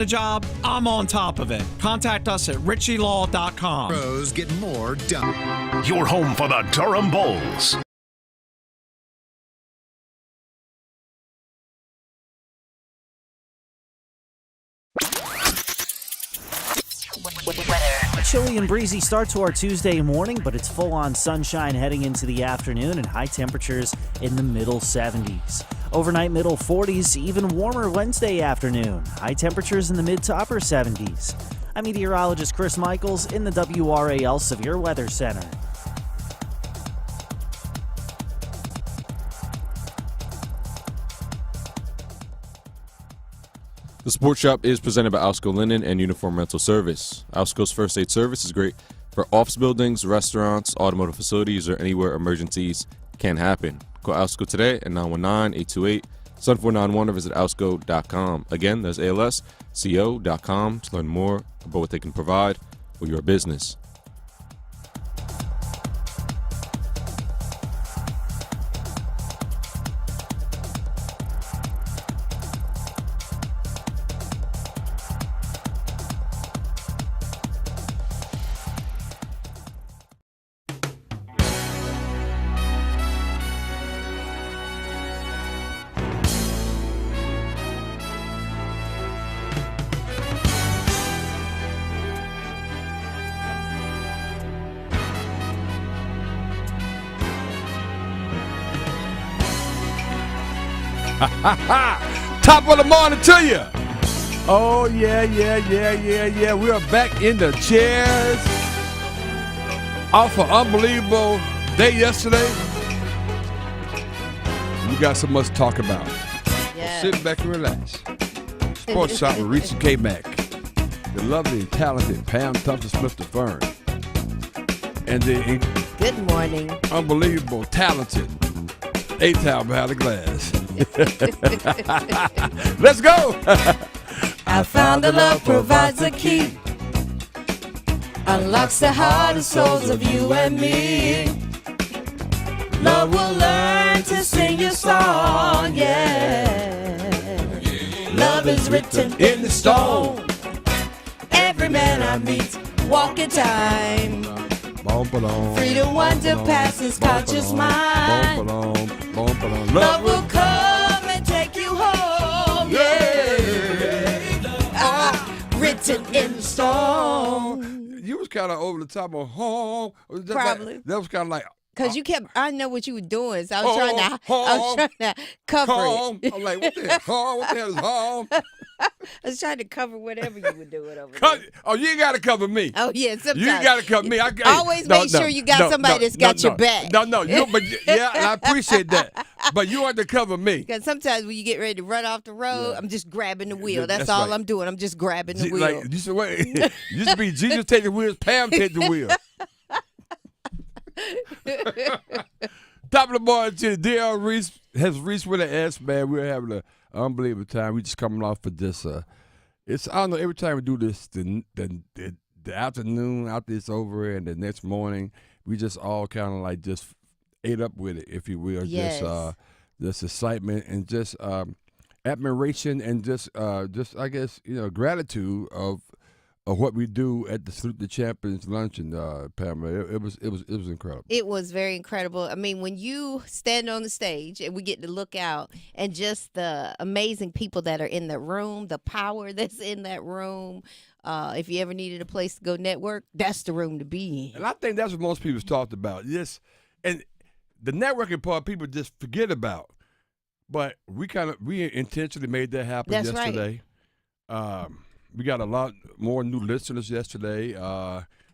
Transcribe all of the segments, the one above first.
the job, I'm on top of it. Contact us at richielaw.com. Pros get more done. Your home for the Durham Bulls. A chilly and breezy start to our Tuesday morning, but it's full-on sunshine heading into the afternoon and high temperatures in the middle 70s. Overnight middle 40s, even warmer Wednesday afternoon. High temperatures in the mid to upper 70s. I'm meteorologist Chris Michaels in the WRAL Severe Weather Center. The Sports Shop is presented by Alsco Linen and Uniform Rental Service. Alsco's first aid service is great for office buildings, restaurants, automotive facilities, or anywhere emergencies can happen. Call Alsco today at 919-828-7491 or visit alsco.com. Again, that's alsco.com to learn more about what they can provide for your business. Top of the morning to you. Oh, yeah. We are back in the chairs. Off an unbelievable day yesterday. We got so much to talk about. Yes. Sit back and relax. Sports Shop with Reese and Kmac. The lovely and talented Pam Thompson-Smith the Fern. And the Good morning. unbelievable, talented A-Town behind the glass. Let's go. I found that love provides a key, unlocks the heart and souls of you and me. Love will learn to sing your song, yeah. Love is written in the stone. Every man I meet, walk in time. Free to wander past his conscious mind. Love will come and take you home, yeah. Written in the stone. You was kind of over the top of home. Probably. That was kind of like. Because you kept, I know what you were doing, so I was trying to cover home. it. I'm like, what the hell? What the hell is home? I was trying to cover whatever you were doing over there. Oh, you ain't got to cover me. Oh, yeah, sometimes. You ain't got to cover me. Always make sure you got somebody that's got your back. No, but yeah, and I appreciate that. But you want to cover me. Because sometimes when you get ready to run off the road, I'm just grabbing the wheel. That's all right. I'm doing. I'm just grabbing the wheel. Like, used to be Jesus take the wheel, Pam take the wheel. Top of the morning to DR Reese. Has Reese with an S, man. We're having an unbelievable time. We just coming off of this. It's I don't know. Every time we do this, the afternoon after it's over, and the next morning, we just all kind of like just ate up with it, if you will. Yes. Just excitement and just admiration and just I guess gratitude of what we do at the Salute the Champions luncheon, Pamela. It was incredible. It was very incredible. I mean, when you stand on the stage and we get to look out and just the amazing people that are in the room, the power that's in that room. If you ever needed a place to go network, that's the room to be in. And I think that's what most people's talked about. Yes, and the networking part people just forget about. But we intentionally made that happen yesterday. Right. We got a lot more new listeners yesterday.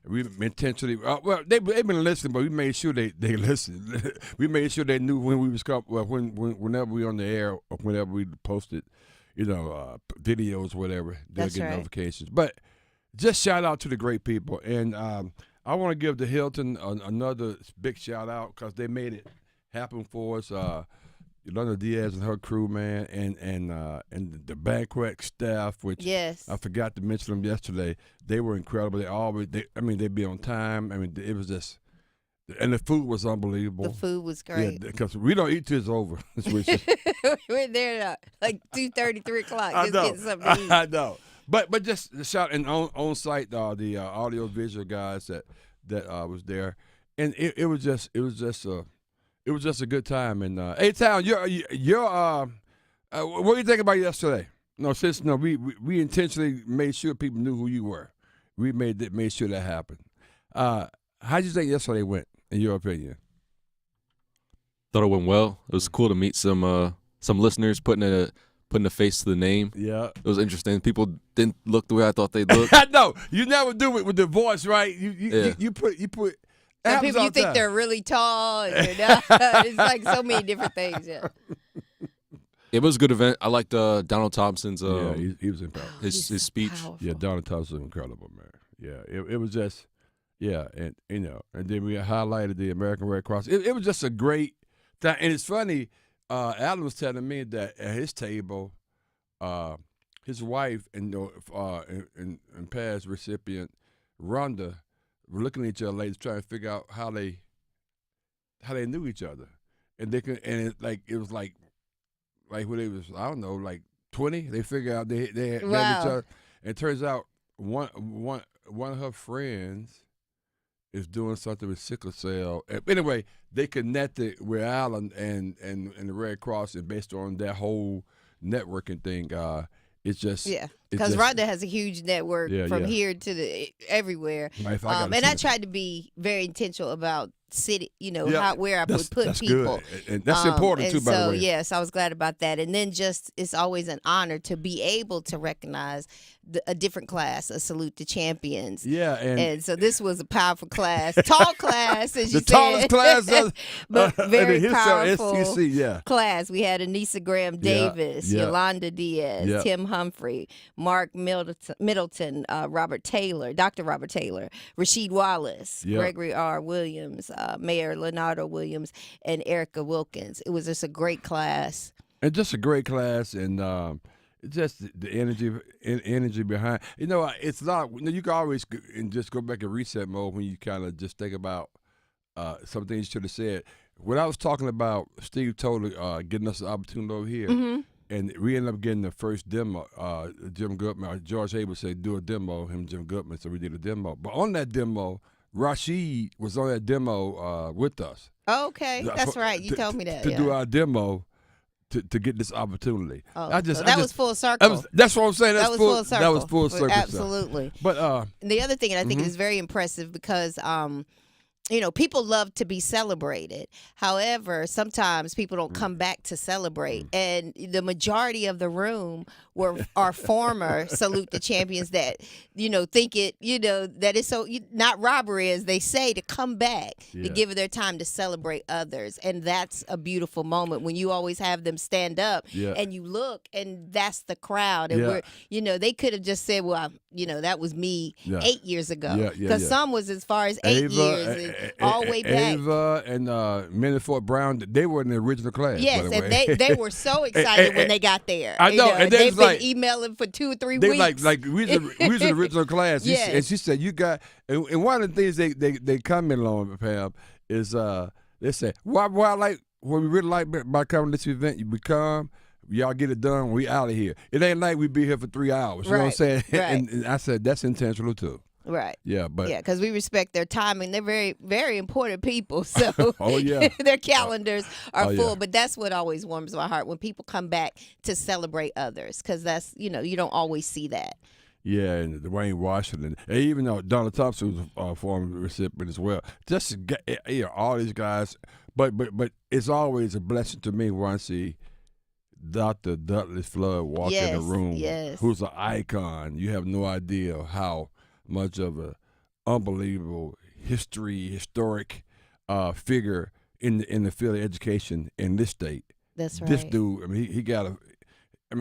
We intentionally, they've been listening, but we made sure they listened. We made sure they knew when we was whenever we on the air or whenever we posted, videos, whatever. They'll get notifications. But just shout out to the great people, and I want to give the Hilton another big shout out because they made it happen for us. Yolanda Diaz and her crew, man, and the banquet staff, which I forgot to mention them yesterday. They were incredible. They'd be on time. I mean, it was just, and the food was unbelievable. The food was great. Yeah, because we don't eat till it's over. We're there at like 2:30, 3 o'clock. Just getting something to eat. I know. But just the shout and on site the audio visual guys that was there, and it was just a good time. And hey, Town, what do you think about yesterday? No, since we intentionally made sure people knew who you were. We made sure that happened. How did you think yesterday went, in your opinion? Thought it went well. It was cool to meet some listeners, putting a face to the name. Yeah, it was interesting. People didn't look the way I thought they'd look. I know you never do it with the voice, right? You put. Some people you think they're really tall, and they're not. It's like so many different things. Yeah. It was a good event. I liked Donald Thompson's. He was incredible. His speech. Powerful. Yeah, Donald Thompson was incredible, man. Yeah, it was just, and and then we highlighted the American Red Cross. It was just a great time, and it's funny. Alan was telling me that at his table, his wife and past recipient Rhonda were looking at each other, ladies, trying to figure out how they knew each other, and it was like when they was, I don't know, like 20, they figured out they had each other. And it turns out one of her friends is doing something with sickle cell. Anyway, they connected with Alan and the Red Cross, and based on that whole networking thing, it's just because Rhonda has a huge network from here to everywhere. And I tried to be very intentional about where I would put that's people. Good. And that's important too, by the way. Yes, I was glad about that. And then it's always an honor to be able to recognize a different class, a salute to champions. Yeah, and so this was a powerful class, tall class, as you said. The tallest class, but very powerful STC, class. We had Anissa Graham Davis, Yolanda Diaz, Tim Humphrey, Mark Middleton, Robert Taylor, Dr. Robert Taylor, Rasheed Wallace, Gregory R. Williams, Mayor Leonardo Williams, and Erica Wilkins. It was just a great class. And just a great class, and just the energy behind. It's not. You can always just go back in reset mode when you kind of just think about some things you should have said. When I was talking about Steve Toller getting us the opportunity over here, and we ended up getting the first demo. Jim Goodman, George Abel said, do a demo, him and Jim Goodman, so we did a demo. But on that demo, Rasheed was on that demo with us. Okay, that's right. You told me that. To do our demo to get this opportunity. Oh, that was full circle. That's what I'm saying. That was full circle. That was full circle. Absolutely. But the other thing, and I think is very impressive because people love to be celebrated. However, sometimes people don't come back to celebrate. And the majority of the room are former Salute the Champions that, think it, that it's so not robbery, as they say, to come back, to give their time to celebrate others. And that's a beautiful moment when you always have them stand up and you look, and that's the crowd. And we're, they could have just said, well, that was me 8 years ago. Because some was as far as 8 years. All the way back. Ava and Minifort Brown, they were in the original class. Yes, by the and way. they were so excited when they got there. I know, and they've been emailing for 2 or 3 weeks. Like we was in the original class. Yes. And she said, you got, and one of the things they commented on, Pam, is they say, why what we really like by coming to this event, you become, y'all get it done, we out of here. It ain't like we be here for 3 hours. You know what I'm saying? Right. And I said, that's intentional too. Right. Yeah, but because we respect their time, and they're very, very important people. So their calendars are full. Yeah. But that's what always warms my heart when people come back to celebrate others, because that's you don't always see that. Yeah, and Dwayne Washington, and even though Donald Thompson was a former recipient as well. Just all these guys, but it's always a blessing to me when I see Dr. Dudley Flood walk in the room, who's an icon. You have no idea how much of an unbelievable historic figure in the field of education in this state. That's right. This dude, I mean,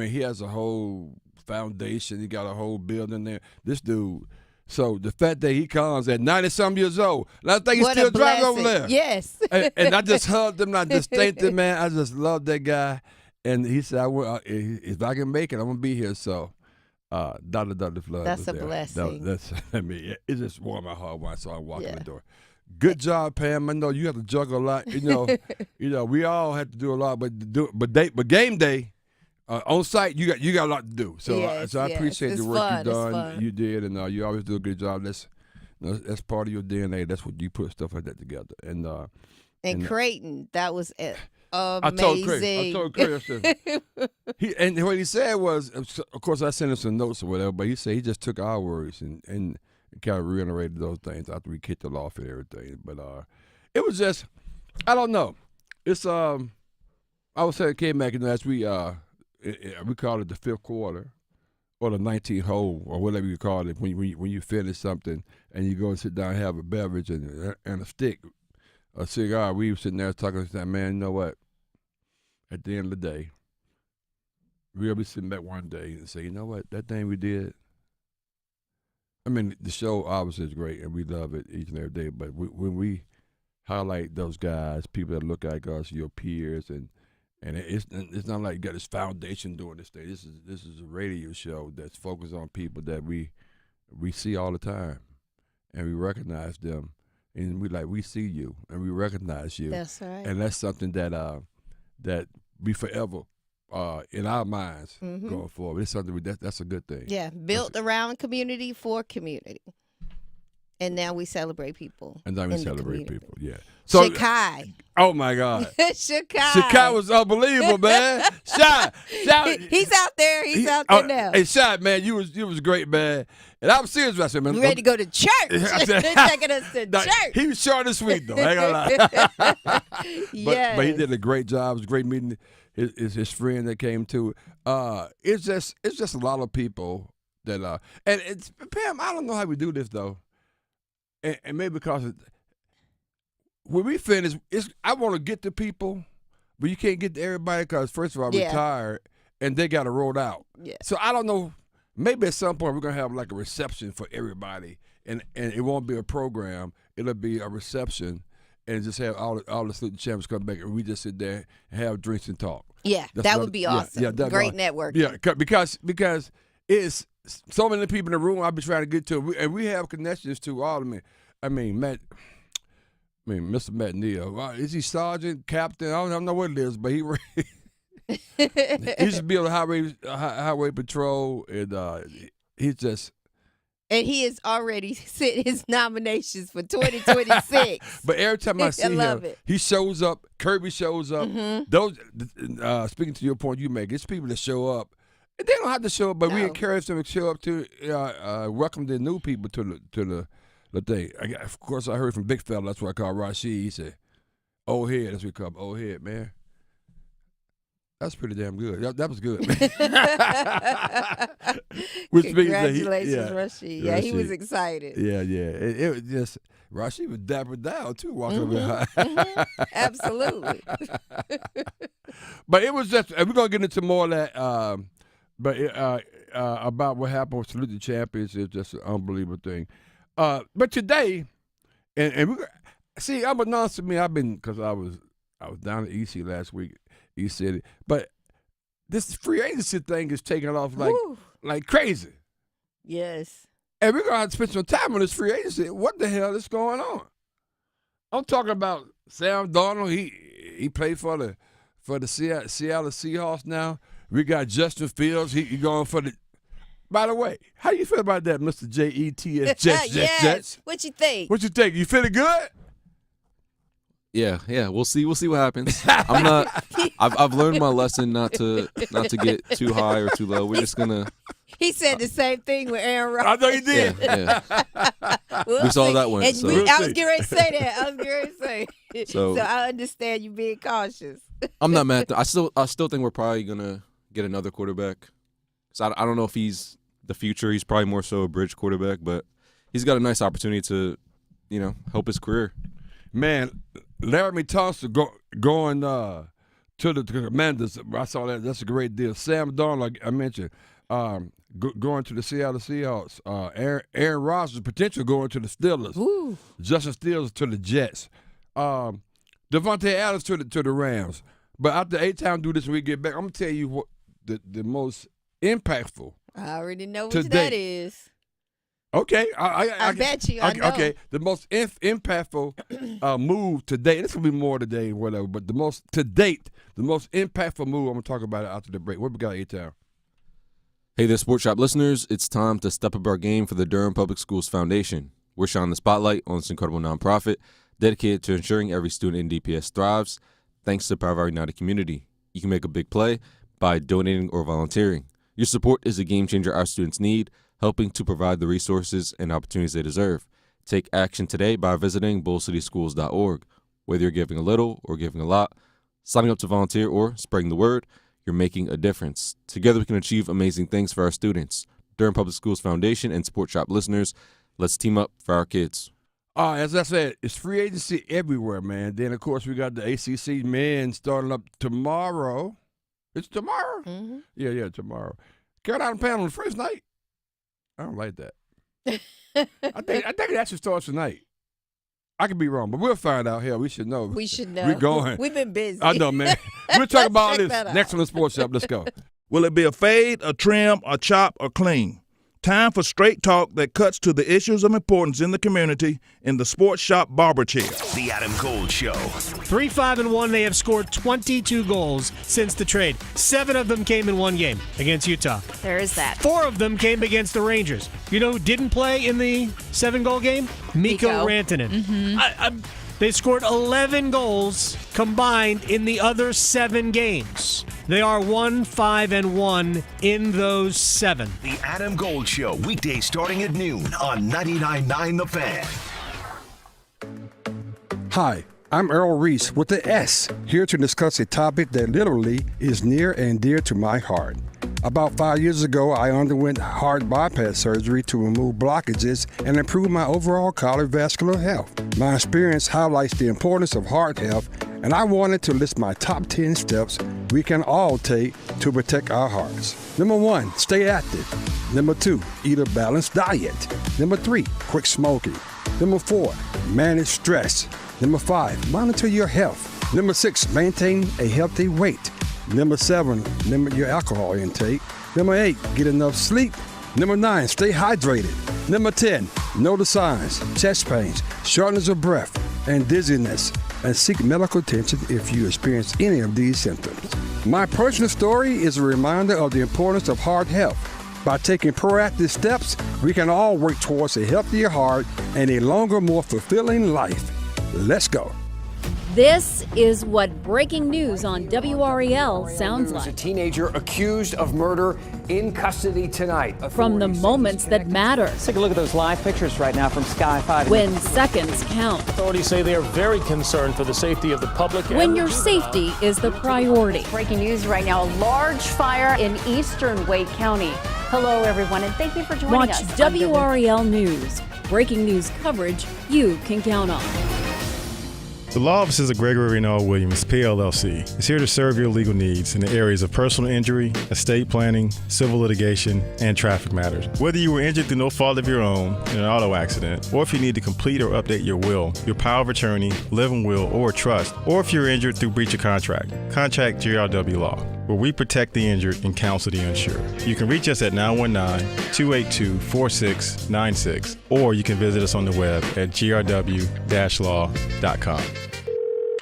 he has a whole foundation. He got a whole building there. This dude. So the fact that he comes at 90-some years old, and I think he's still driving over there. Yes. and I just hugged him. I just thanked him, man. I just love that guy. And he said, if I can make it, I'm gonna be here. So. Dr. Flood. That's a blessing. It just warmed my heart when I saw him walk in the door. Good job, Pam. I know you have to juggle a lot. We all have to do a lot, but game day, on site, you got a lot to do. So, Yes, I yes. appreciate It's the work fun, you've it's done. fun. You did, and you always do a good job. That's part of your DNA. That's what you put stuff like that together. And Creighton, that was amazing. I told Craig, I said, and what he said was, of course, I sent him some notes or whatever, but he said he just took our words and kind of reiterated those things after we kicked it off and everything. But it was just, I don't know. It's I was saying Kmac last week. We call it the fifth quarter, or the 19th hole, or whatever you call it. When you finish something and you go and sit down and have a beverage and a stick, a cigar. We were sitting there talking and saying, man, you know what? At the end of the day, we'll be sitting back one day and say, you know what? That thing we did. I mean, the show obviously is great, and we love it each and every day. But when we highlight those guys, people that look like us, your peers, and it's not like you got this foundation doing this thing. This is a radio show that's focused on people that we see all the time, and we recognize them, and we see you, and we recognize you. That's right. And that's something that we forever in our minds going forward. It's something that's a good thing. Yeah, built around community for community. And now we celebrate people. And now we in the celebrate community. people. Yeah. So, Shakai. oh my God. Shakai. Shakai was unbelievable, man. Shy. He's out there. He's out there now. Hey, Shy, man, you was great, man. And I'm serious about it, man. You ready to go to church? They're taking us to church. He was short and sweet, though. I ain't gonna lie. Yes. But he did a great job. It was a great meeting. His friend that came to. It's just a lot of people that and it's Pam. I don't know how we do this though, and maybe because when we finish, I want to get to people, but you can't get to everybody because first of all, we're tired and they got to roll out. Yeah. So I don't know. Maybe at some point we're gonna have like a reception for everybody, and it won't be a program. It'll be a reception. And just have all the student champions come back, and we just sit there and have drinks and talk. Yeah, that would be awesome. Yeah, great network. Yeah, because it's so many people in the room. I've been trying to get to, and we have connections to all of them. I mean, Mr. Matt Neal. Is he sergeant, captain? I don't know what it is, but he used to be on the highway patrol, and he's just. And he has already sent his nominations for 2026. But every time I see him, he shows up. Kirby shows up. Mm-hmm. Those, speaking to your point you make, it's people that show up. They don't have to show up, but we encourage them to show up to welcome the new people to the thing. Of course, I heard from Big Fella. That's what I call Rashid. He said, "Old head." That's what we call him, old head, man. That's pretty damn good. That was good. Congratulations, Rashid. Yeah, he was excited. Yeah. It was just Rashid was dapper down too, walking around. Absolutely. But it was just, and we're gonna get into more of that. About what happened with Salute the Champions is just an unbelievable thing. But today, and we see, unbeknownst to me, because I was down at EC last week. He said it. But this free agency thing is taking off like crazy. Yes. And we're going to have to spend some time on this free agency. What the hell is going on? I'm talking about Sam Darnold. He played for the Seattle Seahawks now. We got Justin Fields. He going for the – by the way, how do you feel about that, Mr. Jets, Jets? What you think? What you think? You feeling good? Yeah. We'll see what happens. I'm not. I've learned my lesson not to get too high or too low. We're just gonna. He said the same thing with Aaron Rodgers. I know he did. Yeah. We saw that one. And So. I was getting ready to say that. So I understand you being cautious. I'm not mad. I still think we're probably gonna get another quarterback. So I don't know if he's the future. He's probably more so a bridge quarterback, but he's got a nice opportunity to, help his career. Man, Laramie Thompson going to the Commanders. I saw that. That's a great deal. Sam Darnold, like I mentioned, going to the Seattle Seahawks. Aaron Rodgers, potential going to the Steelers. Ooh. Justin Fields to the Jets. Devontae Adams to the Rams. But after 8 times do this when we get back, I'm going to tell you what the most impactful. I already know which that is. Okay. I bet you. I know. Okay. The most impactful move today, this will be more today, whatever, but the most impactful move, I'm going to talk about it after the break. What we got, A-Town? Hey there, Sports Shop listeners. It's time to step up our game for the Durham Public Schools Foundation. We're shining the spotlight on this incredible nonprofit dedicated to ensuring every student in DPS thrives thanks to the power of our united community. You can make a big play by donating or volunteering. Your support is a game changer our students need, helping to provide the resources and opportunities they deserve. Take action today by visiting bullcityschools.org. Whether you're giving a little or giving a lot, signing up to volunteer or spreading the word, you're making a difference. Together we can achieve amazing things for our students. Durham Public Schools Foundation and Sports Shop listeners, let's team up for our kids. As I said, it's free agency everywhere, man. Then, of course, we got the ACC men starting up tomorrow. It's tomorrow? Mm-hmm. Yeah, tomorrow. Carolina playing on the first night. I don't like that. I think it actually starts tonight. I could be wrong, but we'll find out. Hell, we should know. We should know. We're going. We've been busy. I know, man. We'll talk about all Check this that out. next on the Sports Shop. Let's go. Will it be a fade, a trim, a chop, or clean? Time for straight talk that cuts to the issues of importance in the community in the Sports Shop Barber Chair. The Adam Gold Show. 3-5-1, they have scored 22 goals since the trade. 7 of them came in one game against Utah. There is that. 4 of them came against the Rangers. You know who didn't play in the 7-goal game? Mikko Rantanen. Mm-hmm. They scored 11 goals combined in the other 7 games. They are 1-5-1 in those 7. The Adam Gold Show, weekdays starting at noon on 99.9 The Fan. Hi, I'm Earl Reese with the S, here to discuss a topic that literally is near and dear to my heart. About 5 years ago, I underwent heart bypass surgery to remove blockages and improve my overall cardiovascular health. My experience highlights the importance of heart health, and I wanted to list my top 10 steps we can all take to protect our hearts. Number 1, stay active. Number 2, eat a balanced diet. Number 3, quit smoking. Number 4, manage stress. Number 5, monitor your health. Number 6, maintain a healthy weight. Number 7, limit your alcohol intake. Number 8, get enough sleep. Number 9, stay hydrated. Number 10, know the signs: chest pains, shortness of breath, and dizziness, and seek medical attention if you experience any of these symptoms. My personal story is a reminder of the importance of heart health. By taking proactive steps, we can all work towards a healthier heart and a longer, more fulfilling life. Let's go. This is what breaking news on WREL sounds A like. teenager accused of murder in custody tonight. From the moments that matter, Let's take a look at those live pictures right now from Sky 5. when seconds count, Authorities say they are very concerned for the safety of the public. when your safety is the priority. Breaking news right now, a large fire in eastern Wake County. Hello, everyone, and thank you for joining Watch us. WREL News. Breaking news coverage you can count on. The Law Offices of Gregory Renault Williams, PLLC, is here to serve your legal needs in the areas of personal injury, estate planning, civil litigation, and traffic matters. Whether you were injured through no fault of your own in an auto accident, or if you need to complete or update your will, your power of attorney, living will, or trust, or if you're injured through breach of contract, contact GRW Law, where we protect the injured and counsel the uninsured. You can reach us at 919-282-4696, or you can visit us on the web at grw-law.com.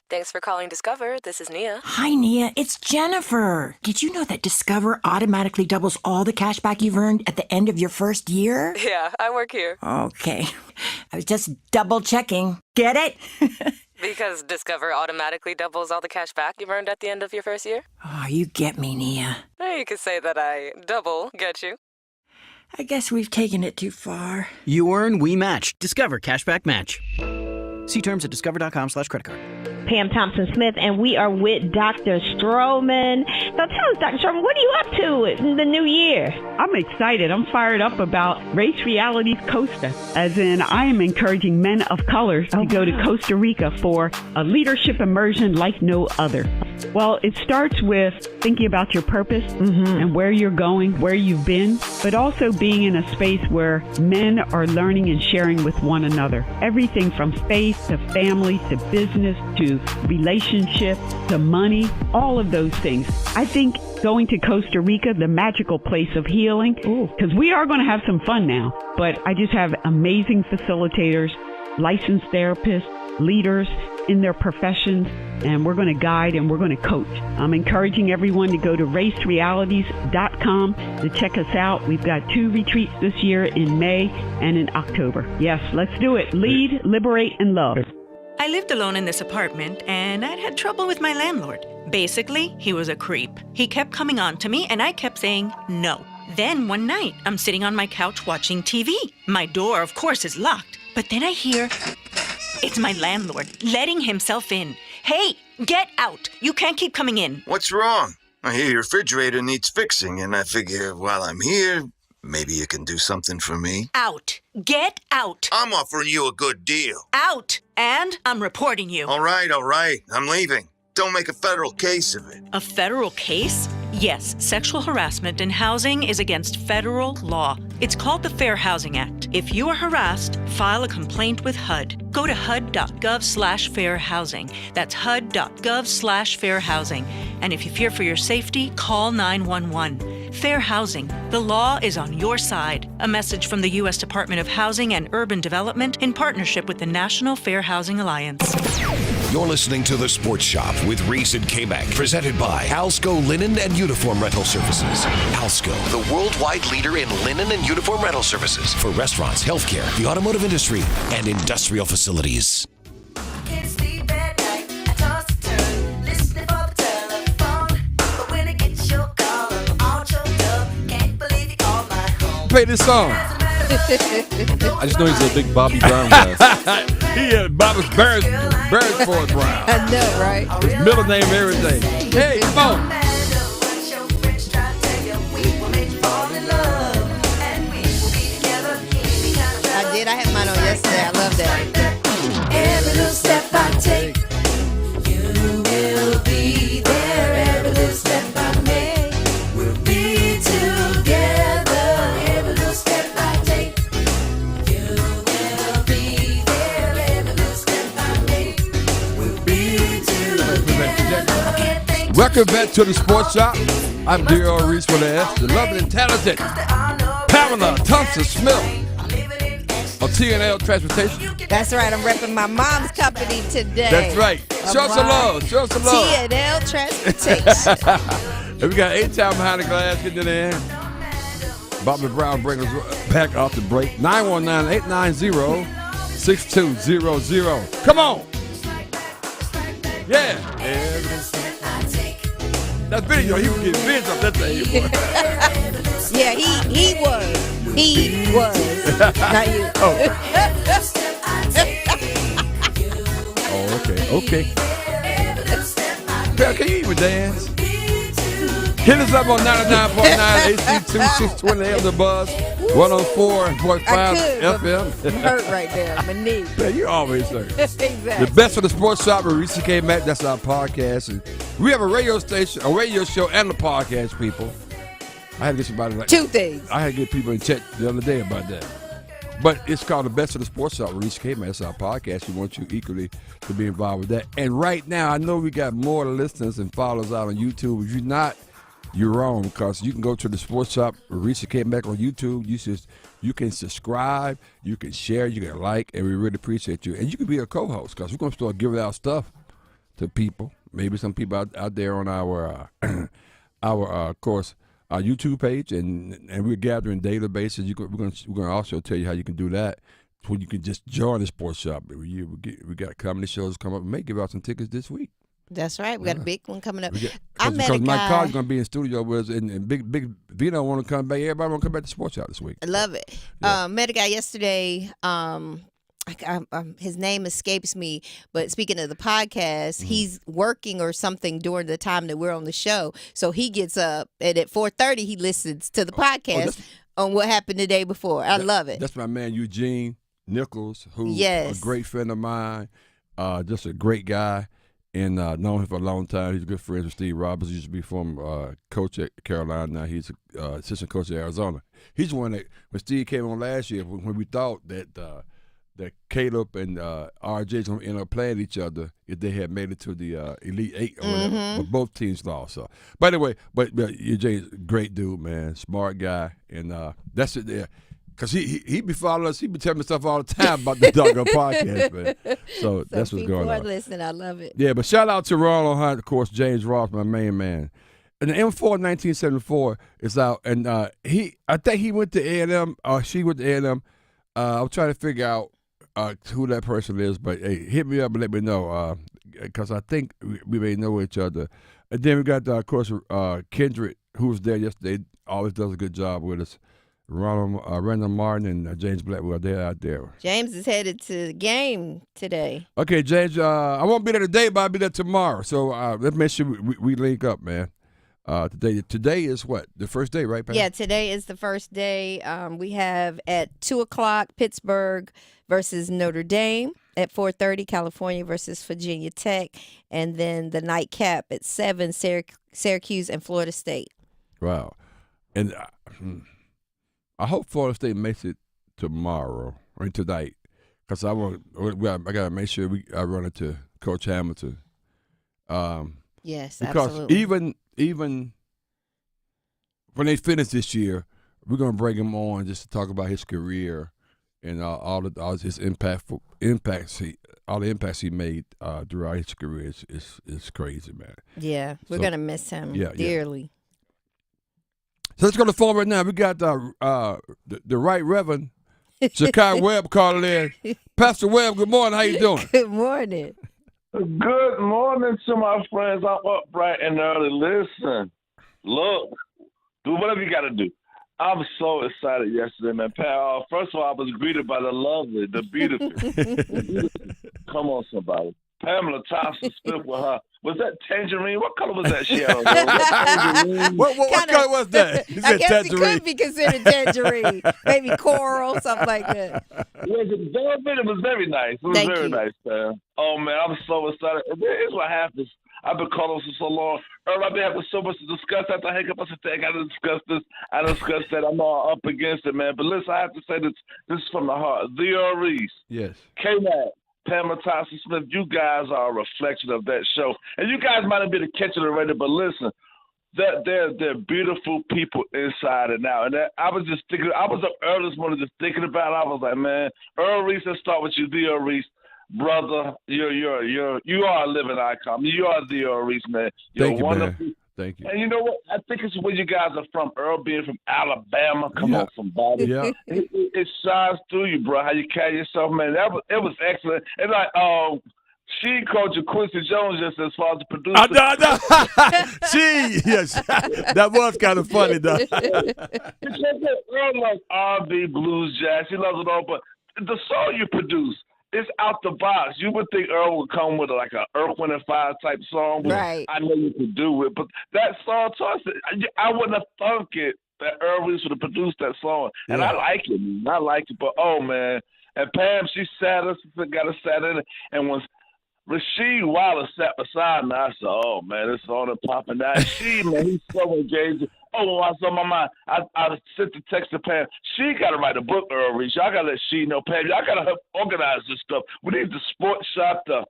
Thanks for calling Discover. This is Nia. Hi, Nia. It's Jennifer. Did you know that Discover automatically doubles all the cash back you've earned at the end of your first year? Yeah, I work here. Okay. I was just double checking. Get it? Because Discover automatically doubles all the cash back you've earned at the end of your first year? Oh, you get me, Nia. You could say that I double get you. I guess we've taken it too far. You earn, we match. Discover Cashback Match. See terms at discover.com/creditcard. Pam Thompson-Smith, and we are with Dr. Stroman. So tell us, Dr. Stroman, what are you up to in the new year? I'm excited. I'm fired up about Race Realities Costa, as in I am encouraging men of color to go to Costa Rica for a leadership immersion like no other. Well, it starts with thinking about your purpose and where you're going, where you've been, but also being in a space where men are learning and sharing with one another. Everything from faith to family to business to relationship to money, all of those things. I think going to Costa Rica, the magical place of healing, because we are going to have some fun now. But I just have amazing facilitators, licensed therapists, leaders in their professions, and we're going to guide and we're going to coach. I'm encouraging everyone to go to racerealities.com to check us out. We've got 2 retreats this year in May and in October. Yes, let's do it. Lead, liberate, and love. I lived alone in this apartment, and I'd had trouble with my landlord. Basically, he was a creep. He kept coming on to me, and I kept saying no. Then one night, I'm sitting on my couch watching TV. My door, of course, is locked. But then I hear... it's my landlord letting himself in. Hey, get out. You can't keep coming in. What's wrong? I hear your refrigerator needs fixing, and I figure while I'm here, maybe you can do something for me. Out. Get out. I'm offering you a good deal. Out. And I'm reporting you. All right. I'm leaving. Don't make a federal case of it. A federal case? Yes, sexual harassment in housing is against federal law. It's called the Fair Housing Act. If you are harassed, file a complaint with HUD. Go to hud.gov/fairhousing. That's hud.gov/fairhousing. And if you fear for your safety, call 911. Fair housing. The law is on your side. A message from the U.S. Department of Housing and Urban Development in partnership with the National Fair Housing Alliance. You're listening to The Sports Shop with Reese and Kmac, presented by Alsco Linen and Uniform Rental Services. Alsco, the worldwide leader in linen and uniform rental services for restaurants, healthcare, the automotive industry, and industrial facilities. Play this song. I just know he's a big Bobby Brown guy. He had Bobby Beresford Brown. I know, right? His middle name, everything. Hey, come on. I did. I had mine on yesterday. I love that. Every little step I take, you will be there. Every little step I make, we'll be together. Every little step I take, you will be there. Every little step I make, we'll be together. Welcome back to the Sports Shop. I'm D.R. Reese with the S, the lovely and talented Pamela Thompson-Smith of T&L Transportation. That's right. I'm repping my mom's company today. That's right. Show us some love. Show us some love. T&L Transportation. And we got 8-time behind the glass getting it in. Bobby Brown bringing us back off the break. 919-890-6200. Come on. Yeah. That video, he was getting Vince up that thing. Yeah, he was. He was. Not you. Okay. Pal, can you even dance? Hit us up on 99.9 AC2 620 The Buzz, 104.5 FM. I'm hurt right there. My knee. Man, you always hurt. Exactly. The best of the Sports Shop with Reese and Kmac. That's our podcast. And we have a radio station, a radio show, and a podcast, people. I had to get somebody like 2 things. I had to get people in chat the other day about that. But it's called the Best of the Sports Shop with Reese Kmac. That's our podcast. We want you equally to be involved with that. And right now, I know we got more listeners and followers out on YouTube. If you're not, you're wrong, because you can go to the Sports Shop with Reese and Kmac on YouTube. You can subscribe, you can share, you can like, and we really appreciate you. And you can be a co-host, because we're going to start giving out stuff to people. Maybe some people out there on our of course, our YouTube page, and we're gathering databases. We're going to also tell you how you can do that. When you can just join the Sports Shop. We got comedy shows come up. We may give out some tickets this week. That's right. We got a big one coming up. Because Mike Carter's going to be in studio with us, and Big Vino want to come back. Everybody want to come back to Sports Shop this week. I love it. Yeah. Met a guy yesterday. His name escapes me, but speaking of the podcast, he's working or something during the time that we're on the show. So he gets up, and at 4:30 he listens to the podcast on what happened the day before. I love it. That's my man Eugene Nichols, who's Yes. a great friend of mine, just a great guy, and known him for a long time. He's good friends with Steve Roberts. He used to be former coach at Carolina. Now he's assistant coach at Arizona. He's the one that, when Steve came on last year, when we thought that that Caleb and RJ's gonna end up playing each other if they had made it to the Elite Eight or whatever. But both teams lost. So, by the way, but Jay's a great dude, man, smart guy, and that's it there. Cause he be following us. He be telling me stuff all the time about the doggone podcast, man. So that's what's going on. People are listening. I love it. Yeah, but shout out to Ronald Hunt, of course, James Ross, my main man. And the M4 1974 is out, and I think he went to A&M, or she went to A&M. I'm trying to figure out who that person is, but hey, hit me up and let me know, because I think we may know each other. And then we got, of course, Kendrick, who was there yesterday, always does a good job with us. Randall Martin and James Blackwell, they're out there. James is headed to the game today. Okay, James, I won't be there today, but I'll be there tomorrow. So let's make sure we link up, man. Today is what? The first day, right, Pat? Yeah, today is the first day. We have at 2 o'clock Pittsburgh versus Notre Dame. At 4:30 California versus Virginia Tech. And then the nightcap at 7 Syracuse and Florida State. Wow. And I hope Florida State makes it tomorrow or tonight, because I got to make sure I run into Coach Hamilton. Yes, because absolutely. Even when they finish this year, we're gonna bring him on just to talk about his career and all his impacts he made throughout his career. Is crazy, man. Yeah, we're gonna miss him dearly. Yeah. So let's go to the phone right now. We got the Right Reverend Zakai Webb calling in. Pastor Webb, good morning. How you doing? Good morning. Good morning to my friends. I'm up bright and early. Listen, look, do whatever you got to do. I was so excited yesterday, man. First of all, I was greeted by the lovely, the beautiful. Come on, somebody. Pamela Thompson-Smith with her. Was that tangerine? What color was that she had on? What color was that? I guess tangerine. It could be considered tangerine. Maybe coral, something like that. It was very nice. It was very nice, man. Oh, man, I'm so excited. Here's what happens. I've been calling for so long. I've been having so much to discuss. After I hang up, I said, I got to discuss this. I discussed that. I'm all up against it, man. But listen, I have to say this. This is from the heart. Reese. Yes. Kmac. Pamela Thompson-Smith, you guys are a reflection of that show. And you guys might have been catching it already, but listen, they're beautiful people inside and out. And I was just thinking, I was up early this morning just thinking about it. I was like, man, Reese, let's start with you, Reese. Brother, you are a living icon. You are Reese, man. Thank you, wonderful. Man. Thank you. And you know what? I think it's where you guys are from. Earl being from Alabama. Come on, somebody. Yeah. It shines through you, bro, how you carry yourself, man. It was excellent. And like, she coach Quincy Jones just as far as the producer. Yes. That was kind of funny, though. Earl loves R&B, blues, jazz. He loves it all. But the song you produce, it's out the box. You would think Earl would come with like an Earth, Wind & Fire type song. Right. I know you could do it. But that song, I wouldn't have thunk it that Earl Reese would have produced that song. And I like it, man. I like it. But, oh, man. And Pam, she got us sat in it. And when Rasheed Wallace sat beside me, I said, oh, man, this song is popping out. Man, he's so engaged. Oh, I was on my mind. I sent the text to Pam. She got to write a book, Earl Reese. Y'all got to let she know, Pam. Y'all got to help organize this stuff. We need the sports shop, the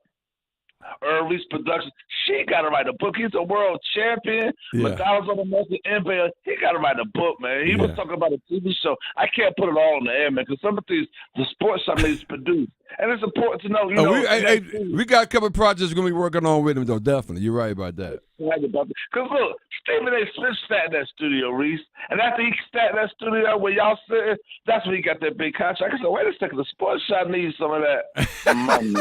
Earl Reese Productions. She got to write a book. He's a world champion. McDonald's on the American NBA. He got to write a book, man. He was talking about a TV show. I can't put it all on the air, man, because some of these, the sports shop needs to produce. And it's important to know, we got a couple of projects we're going to be working on with him, though, definitely. You're right about that. Because, look, Stephen A. Smith sat in that studio, Reese. And after he sat in that studio where y'all sitting, that's when he got that big contract. I said, wait a second, the sports shop needs some of that money.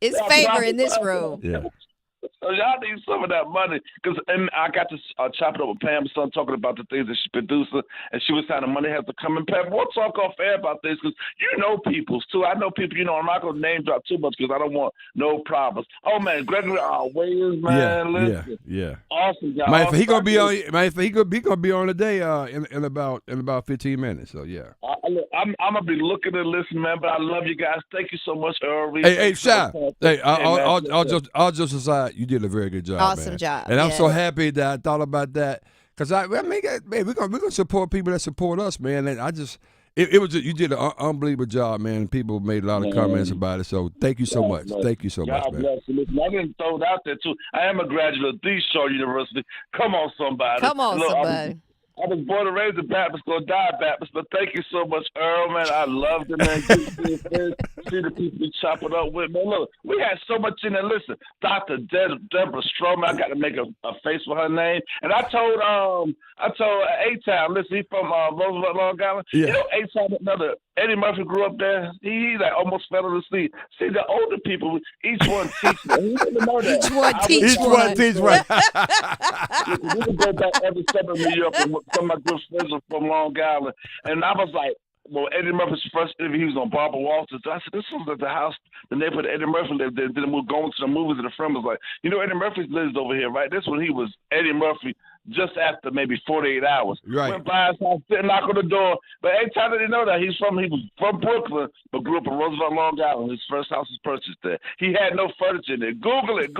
It's favor in this room. Yeah. So y'all need some of that money. Because I got to chop it up with Pam's son talking about the things that she's producing, and she was saying the money has to come in. Pam, we'll talk off air about this because you know people's too. I know people, I'm not going to name drop too much because I don't want no problems. Oh, man, Gregory Williams, man. Yeah. Awesome guy. Man, he going to be on. He going to be on today in about 15 minutes. So, yeah. I'm going to be looking and listening, man, but I love you guys. Thank you so much, Earl Reese. Hey, Shy. Hey, I'll just aside. You did a very good job. Awesome man. job. And I'm so happy that I thought about that because man, we're gonna support people that support us, man. And I just It was you did an unbelievable job, man. People made a lot of comments about it. So thank you so much. Thank you so much, man. Bless you. Listen, I didn't throw it out there too. I am a graduate of the Shaw University. Come on, somebody. Somebody. I was born and raised a Baptist, gonna die Baptist, but thank you so much, Earl, man. I loved it, man. See the people you chop it up with, man. Look, we had so much in there. Listen, Dr. Deborah Stroman, I got to make a face for her name. And I told A-Town, listen, he's from Roosevelt, Long Island. Yeah. You know, A-Town, another Eddie Murphy grew up there. He like almost fell asleep. See, the older people, each one teach one. He didn't know that. Each one teach one. We would go back every step of New York, and some of my good friends are from Long Island. And I was like, well, Eddie Murphy's first interview, he was on Barbara Walters. I said, this was at the house, the neighborhood Eddie Murphy lived there. Then we were going to the movies, and the friend was like, you know, Eddie Murphy lives over here, right? This when he was Eddie Murphy just after maybe 48 hours. Right. Went by his house, didn't knock on the door. But every time they didn't know that, he was from Brooklyn, but grew up in Roosevelt, Long Island. His first house was purchased there. He had no furniture in there. Google it.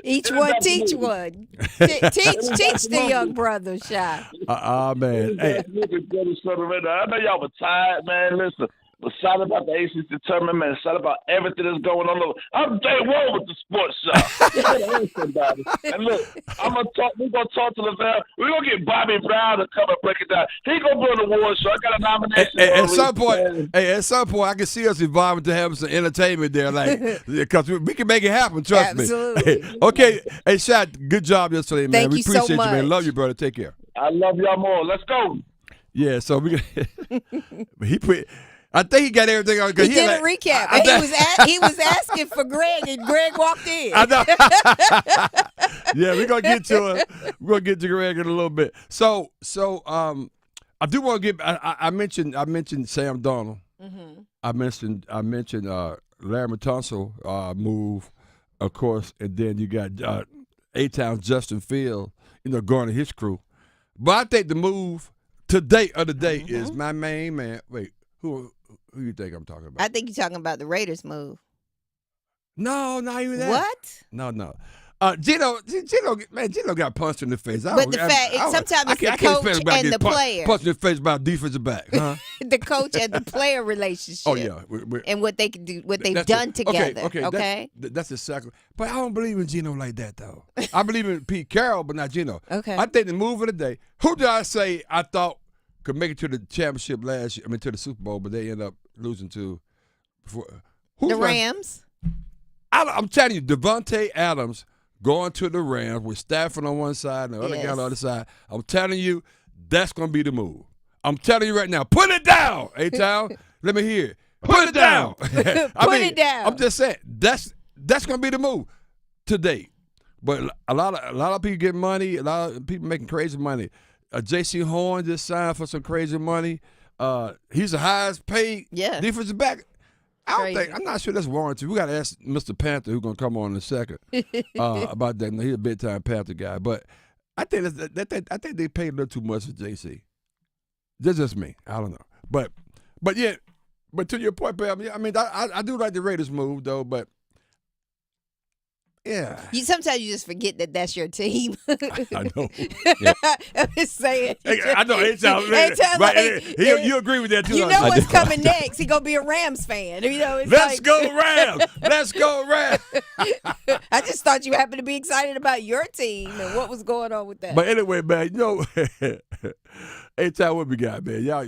Each one teach one. Teach the young brother, Shy. Man. Hey. I know y'all were tired, man. Listen. But shout about the ACC tournament, man. Shout about everything that's going on. I'm day one with the sports shop. And look, we're gonna talk to Lavelle. We're gonna get Bobby Brown to come and break it down. He gonna be on the award show. I got a nomination. At some point, I can see us evolving to have some entertainment there, like because we can make it happen. Trust me. Absolutely. Okay, hey, Shot, good job yesterday, man. Thank we you so appreciate you, much. man. Love you, brother. Take care. I love y'all more. Let's go. Yeah, so we I think he got everything on. He did a recap. He was asking for Greg, and Greg walked in. I know. Yeah, we're gonna get to it. We're gonna get to Greg in a little bit. So I do want to get. I mentioned Sam Donald. Mm-hmm. I mentioned Larry Tunsil move, of course, and then you got A-Town Justin Field, going to his crew. But I think the move today of the day is my main man. Wait, who you think I'm talking about? I think you're talking about the Raiders move. No, not even that. What? No. Gino got punched in the face. But sometimes it's the coach and the player. Punched in the face by a defensive back. Huh? The coach and the player relationship. Oh yeah, and what they can do, what they've done together. Okay. That's exactly. But I don't believe in Gino like that though. I believe in Pete Carroll, but not Gino. Okay. I think the move of the day. Who did I say I thought could make it to the championship last year? I mean to the Super Bowl, but they end up losing to the Rams. I'm telling you, Devontae Adams going to the Rams with Stafford on one side and the other guy on the other side. I'm telling you, that's going to be the move. I'm telling you right now, put it down, A-Town. Let me hear it. Put it down. Put it down. I'm just saying, that's going to be the move today. But a lot of people get money. A lot of people making crazy money. J.C. Horn just signed for some crazy money. He's the highest paid defensive back. I'm not sure that's warranted. We got to ask Mr. Panther, who's going to come on in a second, about that. He's a big time Panther guy, but I think I think they paid a little too much for JC. That's just me. I don't know, but to your point, Pam, I mean, I do like the Raiders move though, but. Yeah. Sometimes you just forget that that's your team. I know. Yeah. I'm just saying. I know. You agree with that too. You know what's coming next. He's going to be a Rams fan. Let's go Rams. Let's go Rams. I just thought you happened to be excited about your team and what was going on with that. But anyway, man, A-Town, what we got, man? Y'all,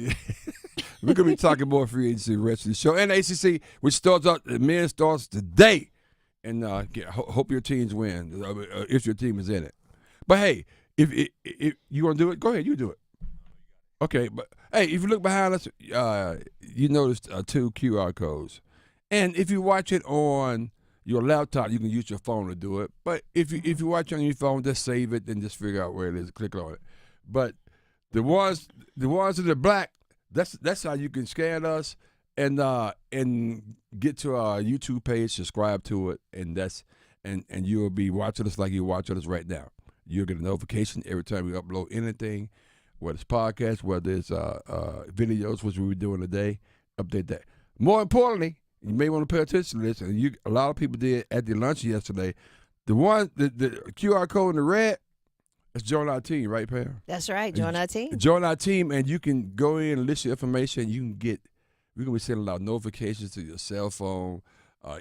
we're going to be talking more free agency the rest of the show. And the ACC, which men starts today. And hope your teams win if your team is in it. But hey, if you want to do it, go ahead. You do it. Okay, but hey, if you look behind us, you notice 2 QR codes. And if you watch it on your laptop, you can use your phone to do it. But if you watch it on your phone, just save it and just figure out where it is. Click on it. But the ones that are black, that's how you can scan us. And get to our YouTube page, subscribe to it, and you'll be watching us like you're watching us right now. You'll get a notification every time we upload anything, whether it's podcasts, whether it's videos, which we're doing today. Update that. More importantly, you may want to pay attention to this, and a lot of people did at the lunch yesterday. The QR code in the red, Let's join our team, right, Pam? That's right. Join our team. Join our team, and you can go in and list your information. You can get. We're gonna be sending out notifications to your cell phone,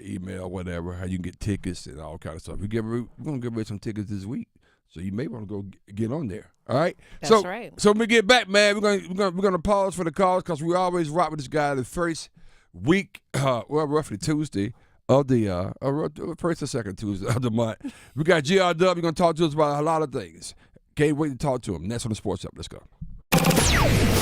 email, whatever. How you can get tickets and all kind of stuff. We're gonna give away some tickets this week, so you may want to go get on there. All right. That's right. So when we get back, man, we're gonna pause for the calls because we always rock with this guy the first week, roughly Tuesday of the first or second Tuesday of the month. We got GRW. You're gonna talk to us about a lot of things. Can't wait to talk to him. That's on the Sports Shop. Let's go.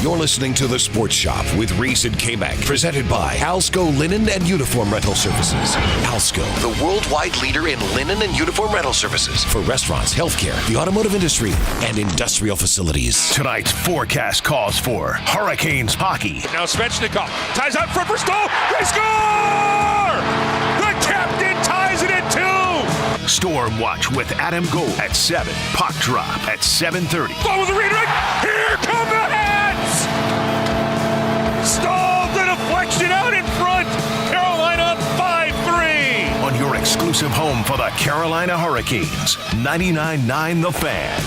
You're listening to The Sports Shop with Reese and Kmac, presented by Alsco Linen and Uniform Rental Services. Alsco, the worldwide leader in linen and uniform rental services for restaurants, healthcare, the automotive industry, and industrial facilities. Tonight's forecast calls for Hurricanes hockey. Now Svechnikov ties out front for Stoll. They score! The captain ties it at 2. Storm Watch with Adam Gold at 7. Puck drop at 7:30. Ball with a redirect. Here come the Hats! Stall the deflection out in front. Carolina 5-3. On your exclusive home for the Carolina Hurricanes, 99.9 The Fan.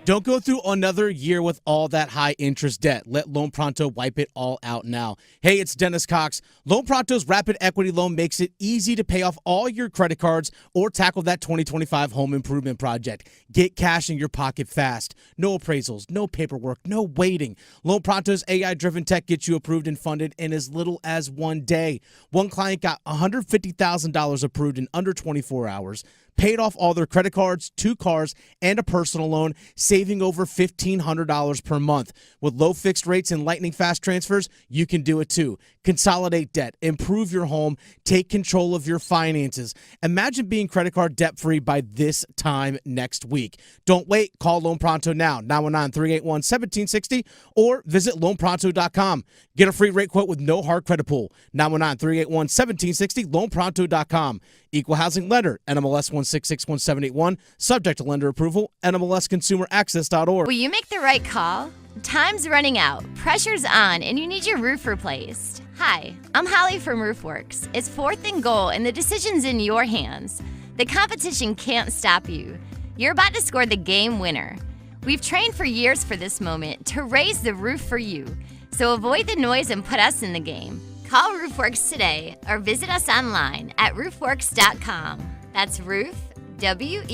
Don't go through another year with all that high interest debt. Let Loan Pronto wipe it all out now. Hey, it's Dennis Cox. Loan Pronto's Rapid Equity Loan makes it easy to pay off all your credit cards or tackle that 2025 home improvement project. Get cash in your pocket fast. No appraisals, no paperwork, no waiting. Loan Pronto's AI-driven tech gets you approved and funded in as little as 1 day. One client got $150,000 approved in under 24 hours. Paid off all their credit cards, 2 cars, and a personal loan, saving over $1,500 per month. With low fixed rates and lightning fast transfers, you can do it too. Consolidate debt, improve your home, take control of your finances. Imagine being credit card debt-free by this time next week. Don't wait. Call Loan Pronto now, 919-381-1760, or visit loanpronto.com. Get a free rate quote with no hard credit pull, 919-381-1760, loanpronto.com. Equal housing lender, NMLS 1661781, subject to lender approval, NMLSconsumeraccess.org. Will you make the right call? Time's running out, pressure's on, and you need your roof replaced. Hi, I'm Holly from RoofWorks. It's 4th and goal, and the decision's in your hands. The competition can't stop you. You're about to score the game winner. We've trained for years for this moment to raise the roof for you. So avoid the noise and put us in the game. Call RoofWorks today or visit us online at roofworks.com. That's roof, WERKS.com.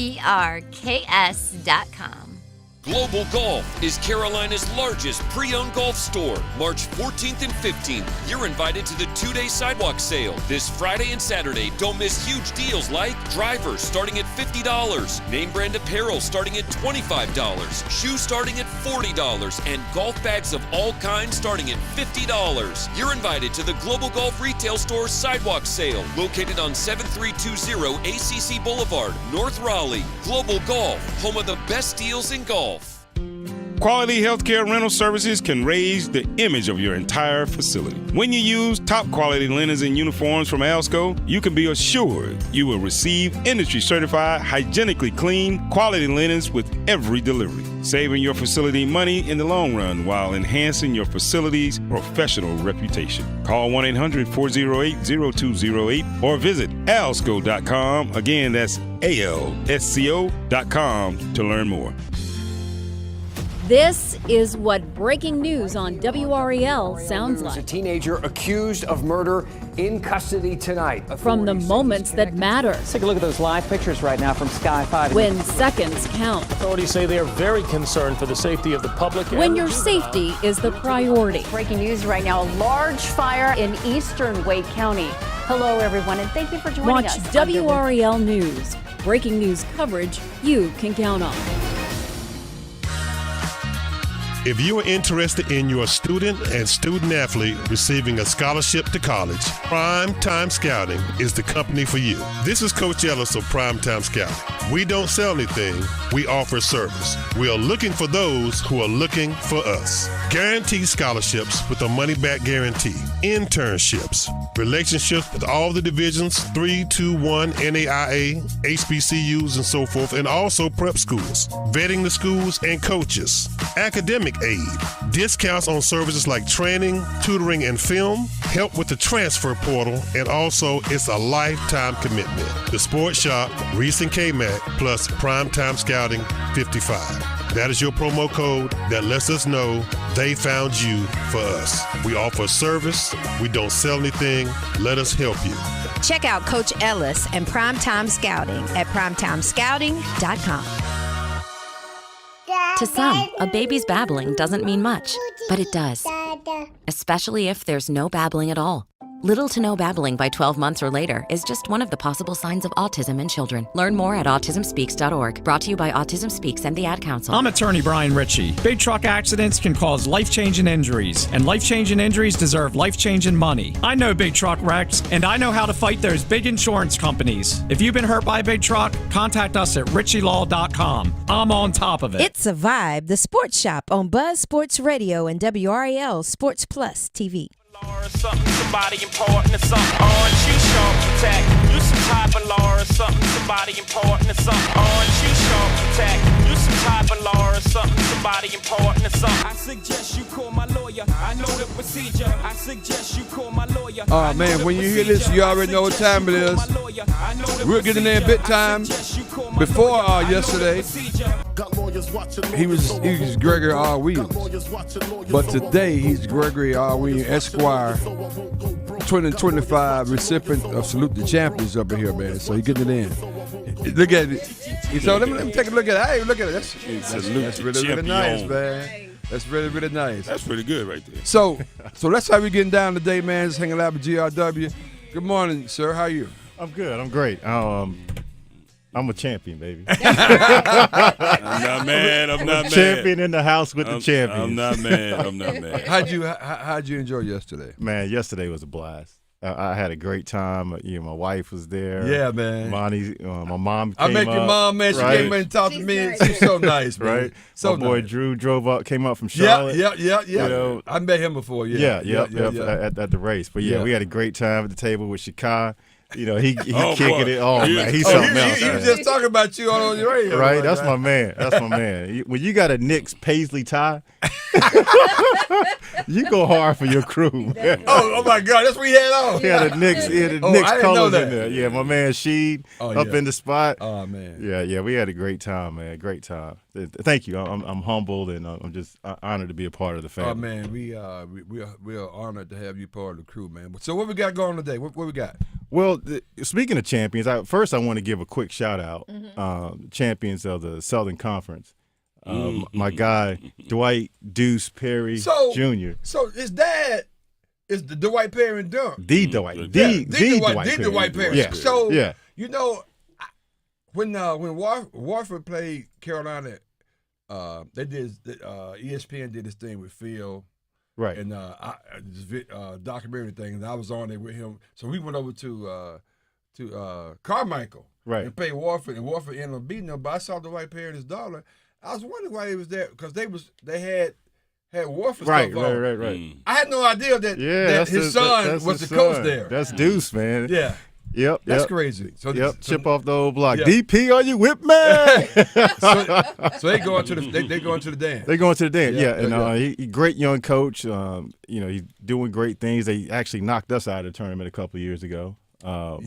Global Golf is Carolina's largest pre-owned golf store. March 14th and 15th, you're invited to the 2-day sidewalk sale. This Friday and Saturday, don't miss huge deals like drivers starting at $50, name brand apparel starting at $25, shoes starting at $40, and golf bags of all kinds starting at $50. You're invited to the Global Golf Retail Store sidewalk sale, located on 7320 ACC Boulevard, North Raleigh. Global Golf, home of the best deals in golf. Quality healthcare rental services can raise the image of your entire facility. When you use top quality linens and uniforms from Alsco, you can be assured you will receive industry certified, hygienically clean, quality linens with every delivery, saving your facility money in the long run while enhancing your facility's professional reputation. Call 1-800-408-0208 or visit alsco.com. Again, that's ALSCO.com to learn more. This is what breaking news on WREL sounds like. A teenager accused of murder in custody tonight. From the moments that matter. Let's take a look at those live pictures right now from Sky 5. When seconds count. Authorities say they are very concerned for the safety of the public. When your safety is the priority. Breaking news right now, a large fire in eastern Wake County. Hello, everyone, and thank you for joining us. Watch WREL News. Breaking news coverage you can count on. If you are interested in your student and student athlete receiving a scholarship to college, Prime Time Scouting is the company for you. This is Coach Ellis of Prime Time Scouting. We don't sell anything, we offer service. We are looking for those who are looking for us. Guaranteed scholarships with a money-back guarantee, internships, relationships with all the divisions, 3, 2, 1, NAIA, HBCUs, and so forth, and also prep schools, vetting the schools and coaches, academic aid, discounts on services like training, tutoring, and film, help with the transfer portal, and also it's a lifetime commitment. The Sports Shop, Reese and Kmac, plus Primetime Scouting 55. That is your promo code that lets us know they found you for us. We offer service. We don't sell anything. Let us help you. Check out Coach Ellis and Primetime Scouting at primetimescouting.com. To some, a baby's babbling doesn't mean much, but it does. Especially if there's no babbling at all. Little to no babbling by 12 months or later is just one of the possible signs of autism in children. Learn more at autismspeaks.org. Brought to you by Autism Speaks and the Ad Council. I'm attorney Brian Ritchie. Big truck accidents can cause life-changing injuries, and life-changing injuries deserve life-changing money. I know big truck wrecks, and I know how to fight those big insurance companies. If you've been hurt by a big truck, contact us at ritchielaw.com. I'm on top of it. It's a Vibe, the sports shop on Buzz Sports Radio and WRAL Sports Plus TV. Or something, somebody important or something on you, sharp attack. You some type of law or something, somebody important or something on you, sharp attack. You some type of law or something, somebody important or something. I suggest you call my lawyer. I know the procedure. I suggest you call my lawyer. Oh man, when you hear this, you already know what time it is. We're getting there in bit time. Before yesterday, he was Gregory R. Williams, but today he's Gregory R. Williams Esquire, 2025 recipient of Salute the Champions up in here, man. So he getting it in. Look at it. So let me take a look at it. Hey, look at it. That's really nice, man. That's really nice. That's pretty good right there. So that's how we getting down today, man. Just hanging out with GRW. Good morning, sir. How are you? I'm good. I'm great. I'm a champion, baby. I'm not mad. I'm not mad. Champion in the house with the champions. I'm not mad. How'd you enjoy yesterday? Man, yesterday was a blast. I had a great time. My wife was there. Yeah, man. Monty, my mom came up. I met your mom, man. She came in and talked to me. She's so nice, man. Right? So my boy nice. Drew came up from Charlotte. Yeah. You know, I met him before, Yeah. At the race. But we had a great time at the table with Shakai. He kicking it. Oh, man, he's something else. He was just talking about you on your radio. Right? That's my man. When you got a Knicks Paisley tie, you go hard for your crew. Oh my God, that's what he had on. He had a Knicks colors in there. Yeah, my man Sheed up in the spot. Oh man. Yeah, we had a great time, man. Great time. Thank you. I'm humbled and I'm just honored to be a part of the family. Oh man, we are honored to have you part of the crew, man. So what we got going today? What we got? Well, speaking of champions, first I want to give a quick shout out. Champions of the Southern Conference. My guy Dwight Deuce Perry Jr. So his dad is the Dwight Perry and Durham. The Dwight Perry. Yeah. So you know, when Warford played Carolina, they did ESPN did this thing with Phil. Right. And this documentary thing, and I was on there with him. So we went over to Carmichael, right, and played Warford, and Warford ended up beating them. But I saw Dwight Perry and his daughter. I was wondering why he was there because they had Warford right, stuff on. Right. I had no idea that his son was the coach there. That's Deuce, man. Yeah. Yep. That's crazy. So chip off the old block. Yeah. DP, are you with me? so they go into the dance. They go into the dance. Yeah. He great young coach. He's doing great things. They actually knocked us out of the tournament a couple of years ago. I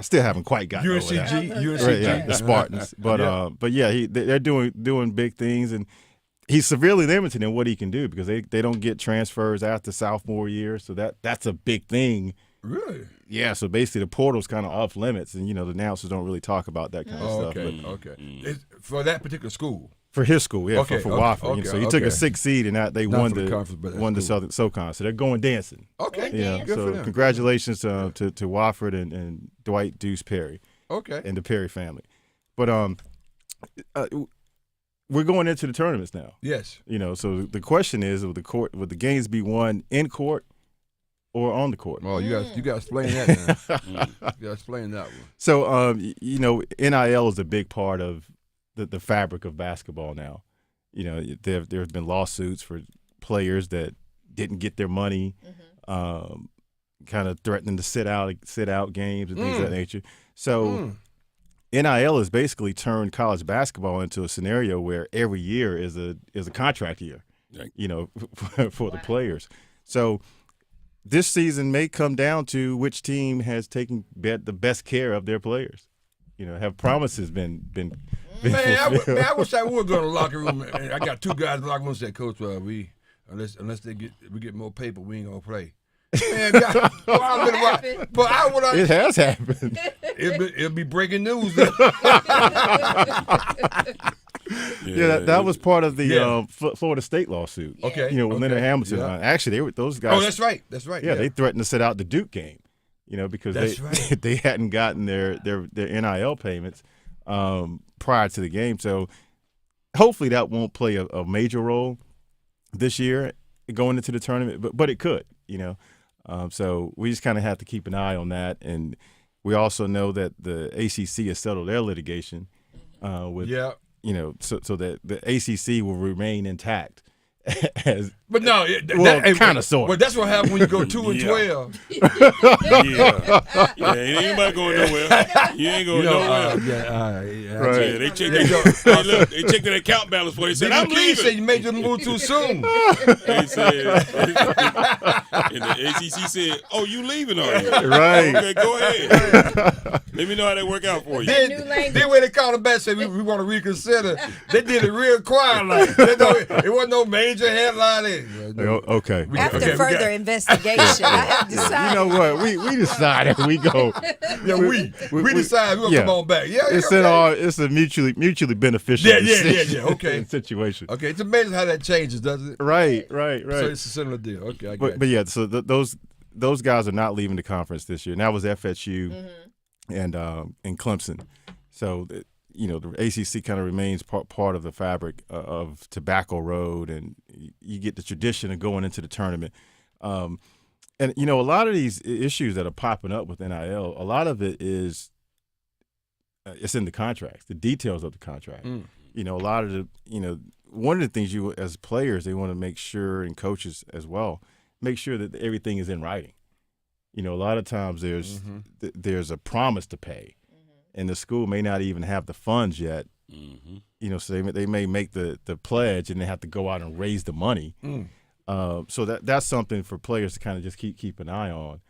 still haven't quite gotten over that. UNCG, the Spartans. But they're doing big things, and he's severely limited in what he can do because they don't get transfers after sophomore year, so that's a big thing. Really? Yeah. So basically, the portal's kind of off limits, and the announcers don't really talk about that kind of stuff. Okay. For that particular school. For his school, yeah, for Wofford. So he took a 6th seed, and they Not won for the conference, won the Southern SoCon. So they're going dancing. Okay, yeah. Good So for them. congratulations to Wofford and Dwight Deuce Perry. Okay. And the Perry family. But we're going into the tournaments now. Yes. So the question is, would the games be won in court or on the court? Oh, you got to explain that, man. You got to explain that one. So NIL is a big part of the fabric of basketball now. There have been lawsuits for players that didn't get their money, kind of threatening to sit out games and things of that nature. So NIL has basically turned college basketball into a scenario where every year is a contract year, for the players. So this season may come down to which team has taken the best care of their players. Have promises been Man, fulfilled? I wish I would go to the locker room. And I got 2 guys in the locker room that say, Coach, we unless we get more paper, we ain't gonna play. Man, God, it has happened. It'll be breaking news. That was part of the Florida State lawsuit. Okay, with Leonard Hamilton. Yeah. Actually, those guys. Oh, that's right. Yeah, they threatened to sit out the Duke game. Because they hadn't gotten their NIL payments prior to the game. So hopefully that won't play a major role this year going into the tournament, but it could. So we just kind of have to keep an eye on that, and we also know that the ACC has settled their litigation with so that the ACC will remain intact. But no, kind of sort. But that's what happens when you go 2-12. Ain't anybody going nowhere. You ain't going nowhere. Right. They check their account balance for you. They said, I'm leaving. Said you made your move too soon. They said, and the ACC said, "Oh, you leaving, are you?" Right. Okay, go ahead. Let me know how that work out for you. Then when they called them back and said we want to reconsider, they did it real quiet. Like it wasn't no major headline. Okay. After further investigation, I have decided. You know what? We decided we go. Yeah, we decided we're gonna come on back. Yeah, it's a mutually beneficial Okay. situation. Okay, it's amazing how that changes, doesn't it? Right. So it's a similar deal. Okay, I but yeah, so those guys are not leaving the conference this year. And that was FSU and Clemson. So the ACC kind of remains part of the fabric of Tobacco Road, and you get the tradition of going into the tournament. And a lot of these issues that are popping up with NIL, a lot of it is it's in the contracts, the details of the contract. A lot of the one of the things you as players they want to make sure, and coaches as well, make sure that everything is in writing. A lot of times there's a promise to pay. And the school may not even have the funds yet, so they may make the pledge and they have to go out and raise the money. So that's something for players to kind of just keep an eye on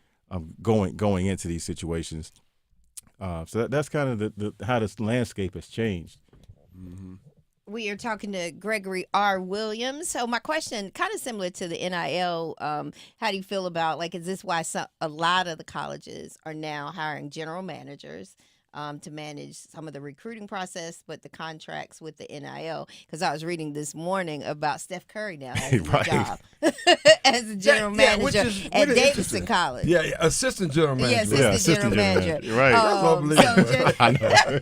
going into these situations. So that's kind of how this landscape has changed. We are talking to Gregory R. Williams. So my question, kind of similar to the NIL, how do you feel about, is this why a lot of the colleges are now hiring general managers to manage some of the recruiting process, but the contracts with the NIL? Because I was reading this morning about Steph Curry now having a job as a general manager at Davidson College. Yeah, assistant general manager. Yeah, assistant general manager. Right. I know.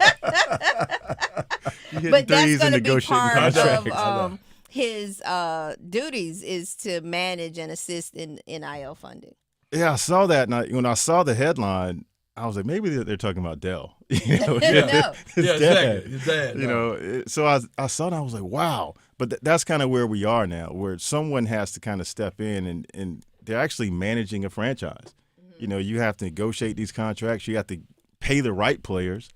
But that's going to be part of his duties is to manage and assist in NIL funding. Yeah, I saw that. And when I saw the headline, I was like, maybe they're talking about Dell. His dad. Exactly. His dad. So I saw that. I was like, wow. But that's kind of where we are now, where someone has to kind of step in and they're actually managing a franchise. You have to negotiate these contracts. You have to pay the right players.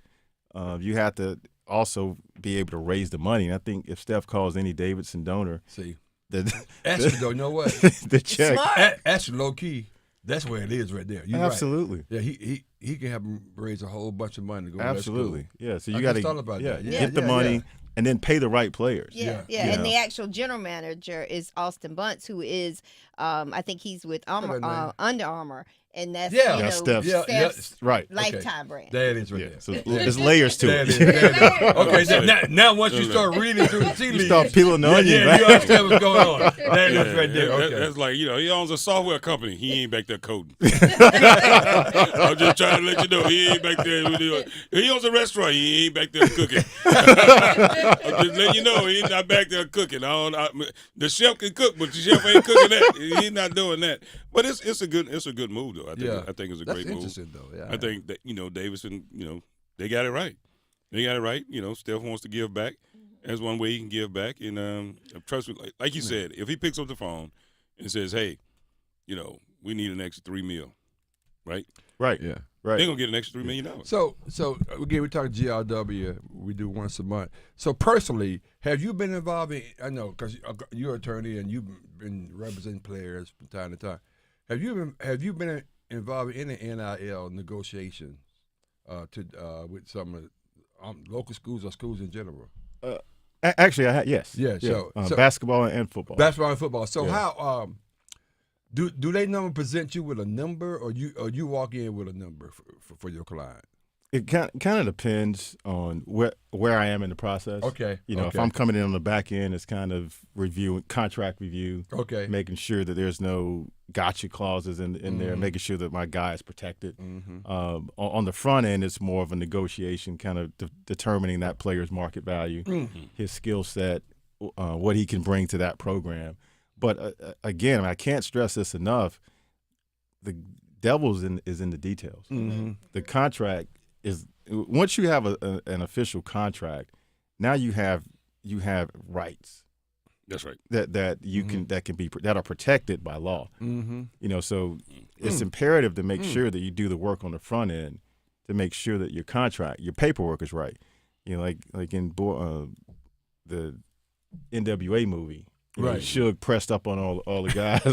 You have to also be able to raise the money. And I think if Steph calls any Davidson donor, actually, though, you know what? The check. Actually, low key. That's where it is right there. You're absolutely. Right. Yeah, he can have him raise a whole bunch of money to go absolutely. To that school. Yeah, so you got to get the money and then pay the right players. Yeah. And the actual general manager is Austin Bunce, who is, I think he's with Under Armour. And that's Steph's right. lifetime brand. That is right there. So there's layers to it. Okay, now once you start reading through the tea leaves, you start peeling the onion. You understand what's going on. That is right there. Okay. That's like, he owns a software company. He ain't back there coding. I'm just trying to let you know he ain't back there. He owns a restaurant. He ain't back there cooking. I'm just letting you know he's not back there cooking. The chef can cook, but the chef ain't cooking that. He's not doing that. But it's a good move though. I think it's a great move. Interesting though. Yeah. I think that Davidson, they got it right. Steph wants to give back. That's one way he can give back. And trust me, like you said, if he picks up the phone and says, "Hey, we need an extra $3 million," right? Right. Yeah. Right. They're gonna get an extra $3 million. So again, we talk GRW. We do once a month. So personally, have you been involved in? I know because you're an attorney and you've been representing players from time to time. Have you been involved in the NIL negotiations with some of local schools or schools in general? Actually, yes. Yeah, so basketball and football. Basketball and football. So how do they normally present you with a number, or you walk in with a number for your client? It kind of depends on where I am in the process. Okay. If I'm coming in on the back end, it's kind of contract review. Okay. Making sure that there's no gotcha clauses in there, making sure that my guy is protected. On the front end, it's more of a negotiation, kind of determining that player's market value, his skill set, what he can bring to that program. But again, I can't stress this enough. The devil is in the details. The contract is once you have an official contract, now you have rights. That's right. That you can that are protected by law. So it's imperative to make sure that you do the work on the front end to make sure that your paperwork is right. Like in the NWA movie. Right. Suge pressed up on all the guys.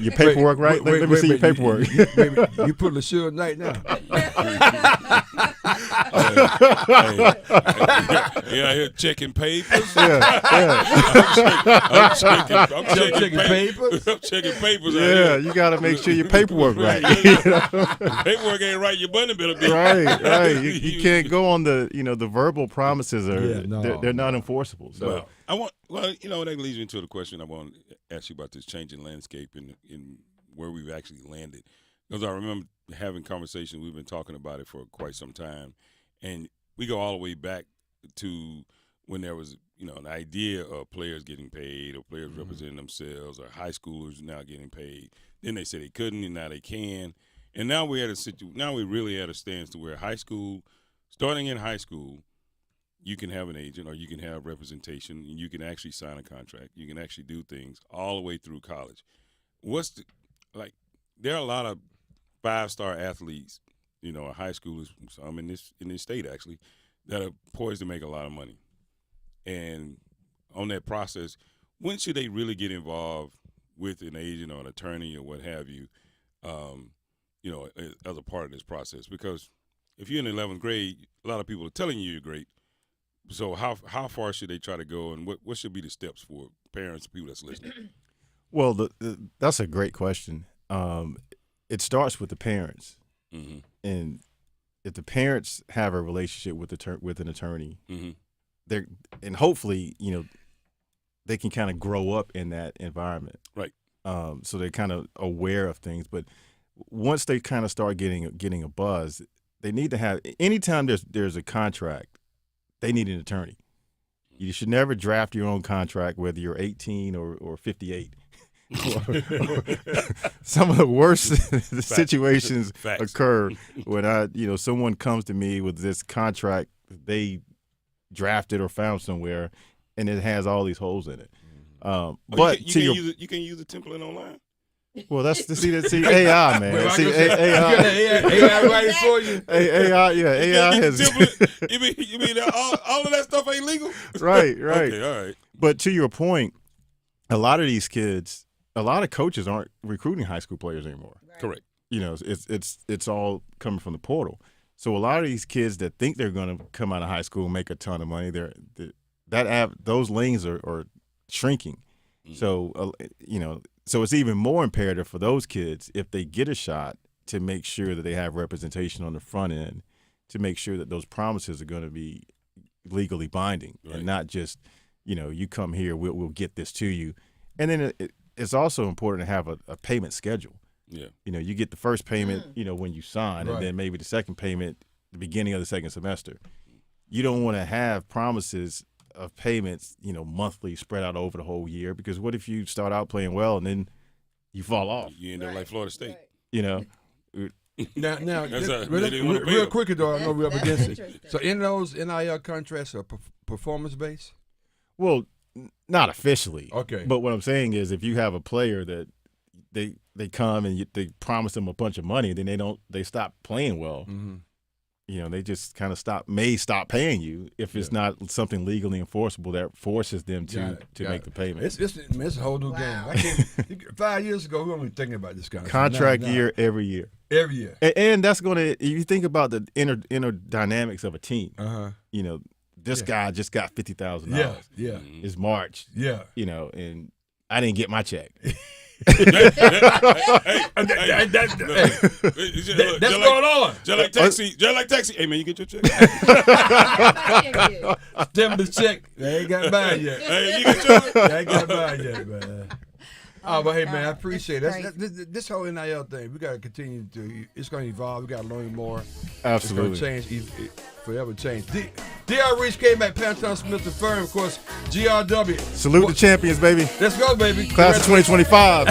Your paperwork, right? Let me see your paperwork. You put the Suge Knight now. Yeah, here checking papers. I'm checking papers. I'm checking papers. Yeah, you got to make sure your paperwork right. Paperwork ain't right. Your money better be right. You can't go on the verbal promises they're not enforceable. So that leads me into the question I want to ask you about this changing landscape in where we've actually landed. Because I remember having conversations, we've been talking about it for quite some time, and we go all the way back to when there was, an idea of players getting paid or players representing themselves or high schoolers now getting paid. Then they said they couldn't, and now they can. And now we're now we really at a stance to where starting in high school, you can have an agent or you can have representation and you can actually sign a contract. You can actually do things all the way through college. There are a lot of 5-star athletes, high schoolers, some in this state actually, that are poised to make a lot of money. And on that process, when should they really get involved with an agent or an attorney or what have you, as a part of this process? Because if you're in the 11th grade, a lot of people are telling you you're great. So how far should they try to go, and what should be the steps for parents and people that's listening? Well, that's a great question. It starts with the parents, and if the parents have a relationship with an attorney, and hopefully they can kind of grow up in that environment, right? So they're kind of aware of things. But once they kind of start getting a buzz, they need to have. Anytime there's a contract, they need an attorney. You should never draft your own contract, whether you're 18 or 58. Some of the worst situations occur when someone comes to me with this contract they drafted or found somewhere, and it has all these holes in it. But you can use the template online. Well, that's AI, man. AI writing for you. AI has. You mean all of that stuff ain't legal? Right. Okay, all right. But to your point, a lot of these kids, a lot of coaches aren't recruiting high school players anymore. Right. Correct. It's all coming from the portal. So a lot of these kids that think they're going to come out of high school and make a ton of money, those lanes are shrinking. So So it's even more imperative for those kids, if they get a shot, to make sure that they have representation on the front end, to make sure that those promises are going to be legally binding, and not just, you come here, we'll get this to you. And then it's also important to have a payment schedule. Yeah. You get the first payment, when you sign, Right. and then maybe the second payment the beginning of the second semester. You don't want to have promises of payments, monthly spread out over the whole year, because what if you start out playing well and then you fall off? You end up like Florida State. Now, real quick, though, I know we're up against it. So in those NIL contracts are performance based? Well, not officially. Okay. But what I'm saying is, if you have a player that they come and they promise them a bunch of money, then they stop playing well. They just kind of stop paying you if it's not something legally enforceable that forces them to make the payment. It's a whole new game. 5 years ago, we weren't thinking about this kind of contract year every year. Every year. And that's going to, if you think about the inner dynamics of a team, this guy just got $50,000. Yeah. It's March. Yeah. And I didn't get my check. That's going on. Just like taxi. Hey man, you get your check. Stem the check. They ain't got mine yet. Hey, you get yours. They ain't got mine yet, man. Oh, but hey, man, I appreciate it. This whole NIL thing, we got to continue to. It's going to evolve. We got to learn more. Absolutely. It's going to change. Forever change. Dr. Reese, Kmac, Pantone Smith & Firm, of course. GRW. Salute the champions, baby. Let's go, baby. Class of 2025.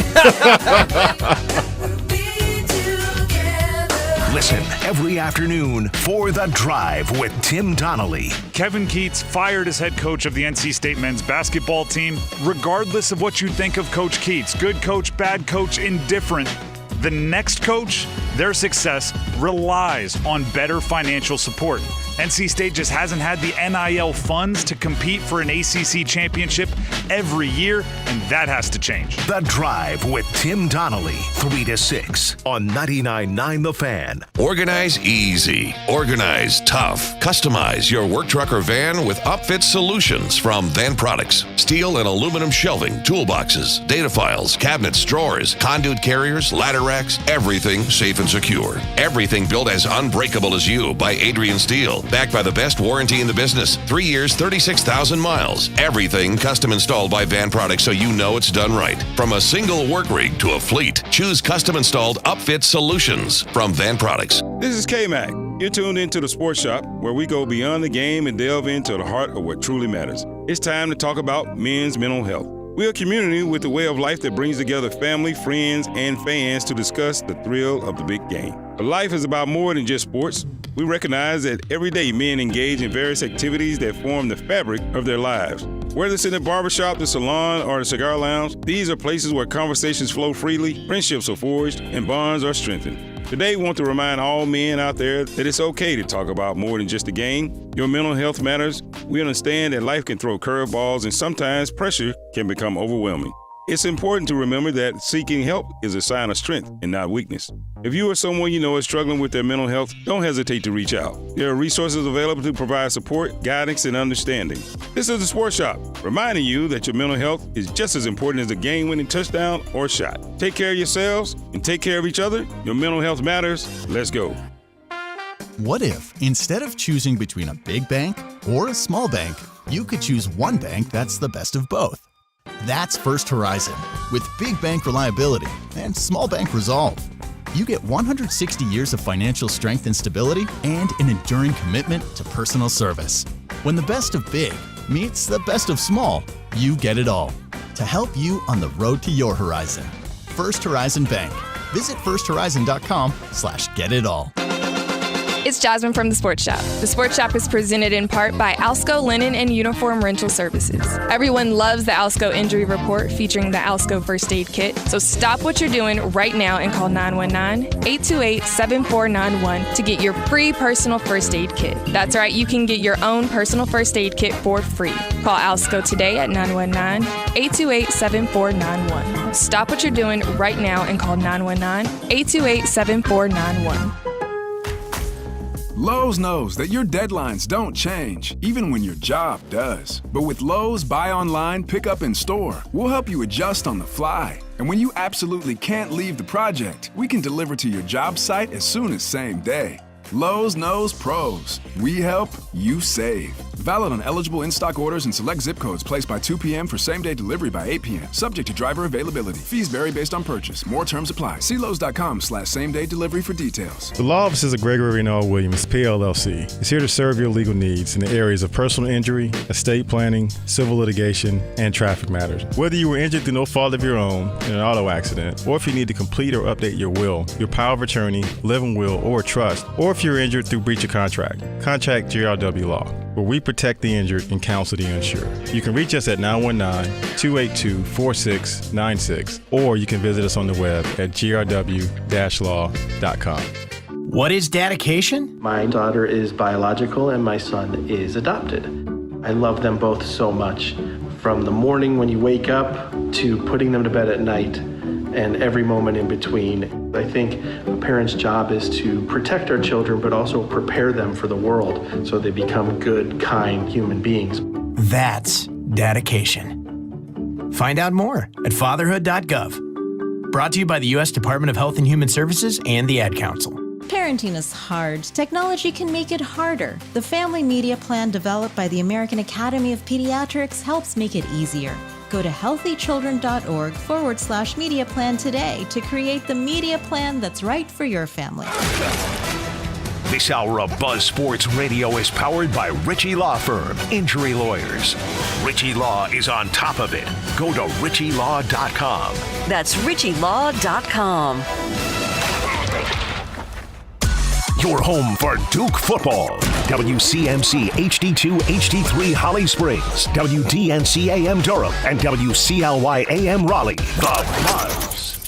Listen every afternoon for The Drive with Tim Donnelly. Kevin Keatts fired as head coach of the NC State men's basketball team. Regardless of what you think of Coach Keatts, good coach, bad coach, indifferent, the next coach, their success relies on better financial support. NC State just hasn't had the NIL funds to compete for an ACC championship every year, and that has to change. The Drive with Tim Donnelly, 3 to 6 on 99.9 The Fan. Organize easy. Organize tough. Customize your work truck or van with upfit solutions from Van Products. Steel and aluminum shelving, toolboxes, data files, cabinets, drawers, conduit carriers, ladder racks, everything safe and secure. Everything built as unbreakable as you by Adrian Steel. Backed by the best warranty in the business. 3 years, 36,000 miles. Everything custom installed by Van Products so you know it's done right. From a single work rig to a fleet, choose custom installed upfit solutions from Van Products. This is Kmac. You're tuned into the Sports Shop, where we go beyond the game and delve into the heart of what truly matters. It's time to talk about men's mental health. We're a community with a way of life that brings together family, friends, and fans to discuss the thrill of the big game. But life is about more than just sports. We recognize that every day men engage in various activities that form the fabric of their lives. Whether it's in the barbershop, the salon, or the cigar lounge, these are places where conversations flow freely, friendships are forged, and bonds are strengthened. Today, we want to remind all men out there that it's okay to talk about more than just the game. Your mental health matters. We understand that life can throw curveballs, and sometimes pressure can become overwhelming. It's important to remember that seeking help is a sign of strength and not weakness. If you or someone you know is struggling with their mental health, don't hesitate to reach out. There are resources available to provide support, guidance, and understanding. This is the Sports Shop, reminding you that your mental health is just as important as a game-winning touchdown or shot. Take care of yourselves and take care of each other. Your mental health matters. Let's go. What if, instead of choosing between a big bank or a small bank, you could choose one bank that's the best of both? That's First Horizon, with big bank reliability and small bank resolve. You get 160 years of financial strength and stability and an enduring commitment to personal service. When the best of big meets the best of small, you get it all. To help you on the road to your horizon. First Horizon Bank. Visit firsthorizon.com/getitall. It's Jasmine from The Sports Shop. The Sports Shop is presented in part by Alsco Linen and Uniform Rental Services. Everyone loves the Alsco Injury Report featuring the Alsco First Aid Kit. So stop what you're doing right now and call 919-828-7491 to get your free personal first aid kit. That's right, you can get your own personal first aid kit for free. Call Alsco today at 919-828-7491. Stop what you're doing right now and call 919-828-7491. Lowe's knows that your deadlines don't change, even when your job does. But with Lowe's Buy Online, Pick Up in Store, we'll help you adjust on the fly. And when you absolutely can't leave the project, we can deliver to your job site as soon as same day. Lowe's knows pros. We help, you save. Valid on eligible in-stock orders and select zip codes placed by 2 p.m. for same-day delivery by 8 p.m. Subject to driver availability. Fees vary based on purchase. More terms apply. See Lowe's.com/same-day delivery for details. The law offices of Gregory and L. Williams, PLLC, is here to serve your legal needs in the areas of personal injury, estate planning, civil litigation, and traffic matters. Whether you were injured through no fault of your own in an auto accident, or if you need to complete or update your will, your power of attorney, living will, or trust, or if you're injured through breach of contract, contact GRW Law, where we protect the injured and counsel the uninsured. You can reach us at 919-282-4696, or you can visit us on the web at grw-law.com. What is dedication? My daughter is biological and my son is adopted. I love them both so much. From the morning when you wake up to putting them to bed at night and every moment in between. I think a parent's job is to protect our children, but also prepare them for the world so they become good, kind human beings. That's dedication. Find out more at fatherhood.gov. Brought to you by the U.S. Department of Health and Human Services and the Ad Council. Parenting is hard. Technology can make it harder. The Family Media Plan developed by the American Academy of Pediatrics helps make it easier. Go to healthychildren.org/media plan today to create the media plan that's right for your family. This hour of Buzz Sports Radio is powered by Ritchie Law Firm, Injury Lawyers. Ritchie Law is on top of it. Go to ritchielaw.com. That's ritchielaw.com. Your home for Duke football. WCMC HD2 HD3 Holly Springs, WDNC AM Durham, and WCLY AM Raleigh. The Buzz.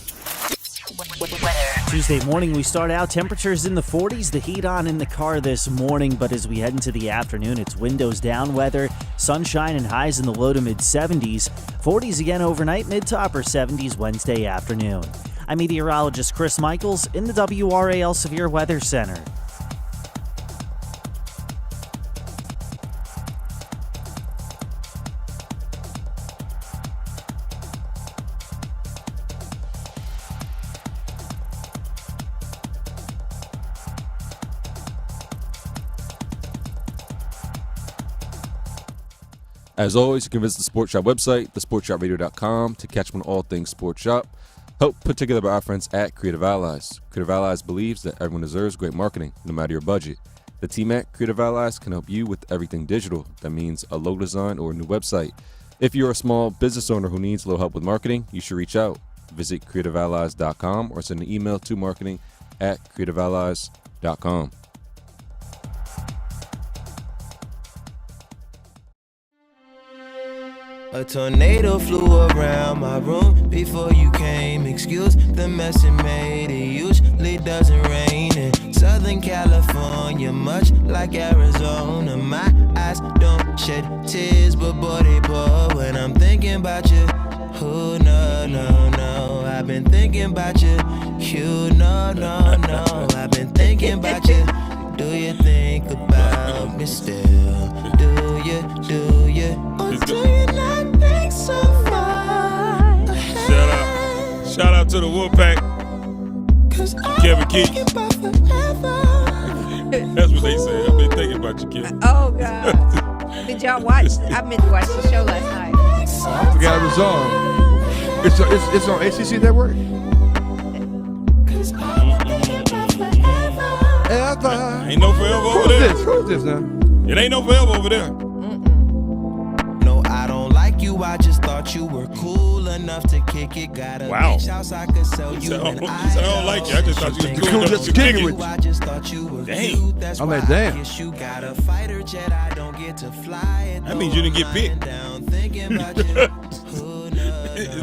Tuesday morning, we start out temperatures in the 40s, the heat on in the car this morning, but as we head into the afternoon, it's windows down weather, sunshine and highs in the low to mid 70s, 40s again overnight, mid to upper 70s Wednesday afternoon. I'm meteorologist Chris Michaels in the WRAL Severe Weather Center. As always, you can visit the Sports Shop website, thesportshopradio.com, to catch up on all things Sports Shop. Help put together by our friends at Creative Allies. Creative Allies believes that everyone deserves great marketing, no matter your budget. The team at Creative Allies can help you with everything digital. That means a logo design or a new website. If you're a small business owner who needs a little help with marketing, you should reach out. Visit creativeallies.com or send an email to marketing@creativeallies.com. A tornado flew around my room before you came. Excuse the mess it made. It usually doesn't rain in Southern California, much like Arizona. My eyes don't shed tears, but boy they pour when I'm thinking about you. Oh no, no, no, I've been thinking about you. You no, no, no, I've been thinking about you. Do you think about me still? Do you, or do you not think so far ahead? Shout out to the Wolfpack. Kevin Keith. That's what they say. I've been thinking about you, Kevin. Oh, God. Did y'all watch? I meant to watch the show last night. I forgot it was on. It's on ACC Network. Ain't no forever over there. Who is this now? It ain't no forever over there. No, I don't like you. I just thought you were cool enough to kick it. Got a bitch house I could sell you. I don't like you. I just thought you was cool enough to kick it. I just thought you were dang. That's I'm why like, damn. I guess you got a fighter jet. I don't get to fly it. That means you didn't get picked.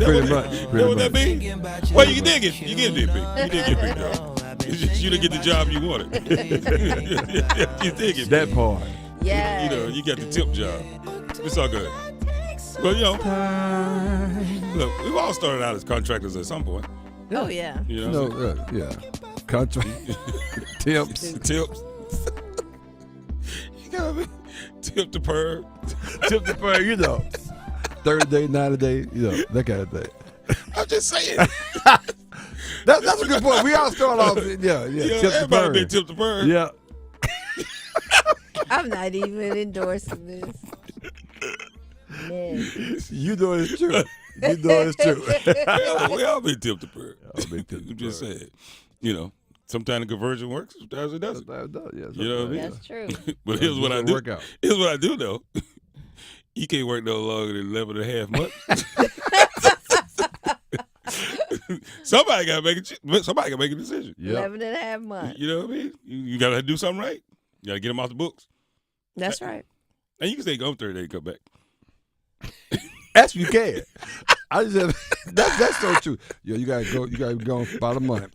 Pretty much. What that mean? Well, you did get picked. You did get picked up. It's just you didn't get the job you wanted. You did get that part. Yeah. You know, you got the tip job. It's all good. But, you know, look, we've all started out as contractors at some point. Oh, yeah. You know yeah. Contract. Tips. You know what I mean? Tip the perm. Tip the perm, you know. 30 day, 90 day, you know, that kind of thing. I'm just saying. That's a good point. We all start off, yeah. You know, tip the everybody perm. been tip the perm. Yeah. I'm not even endorsing this. Man. You know it's true. You know it's true. we all been tip the perm. I'm just saying. You know, sometimes the conversion works, sometimes it doesn't. Sometimes it does, yeah. You know what I mean? That's true. But here's what I do. Work out. Here's what I do, though. You can't work no longer than 11 and a half months. Somebody got to make a decision. Yep. 11 and a half months. You know what I mean? You got to do something right. You got to get them off the books. That's right. And you can stay gone 30 days and come back. As you can. I just have, that's so true. Yeah, you gotta go. You gotta go about a month,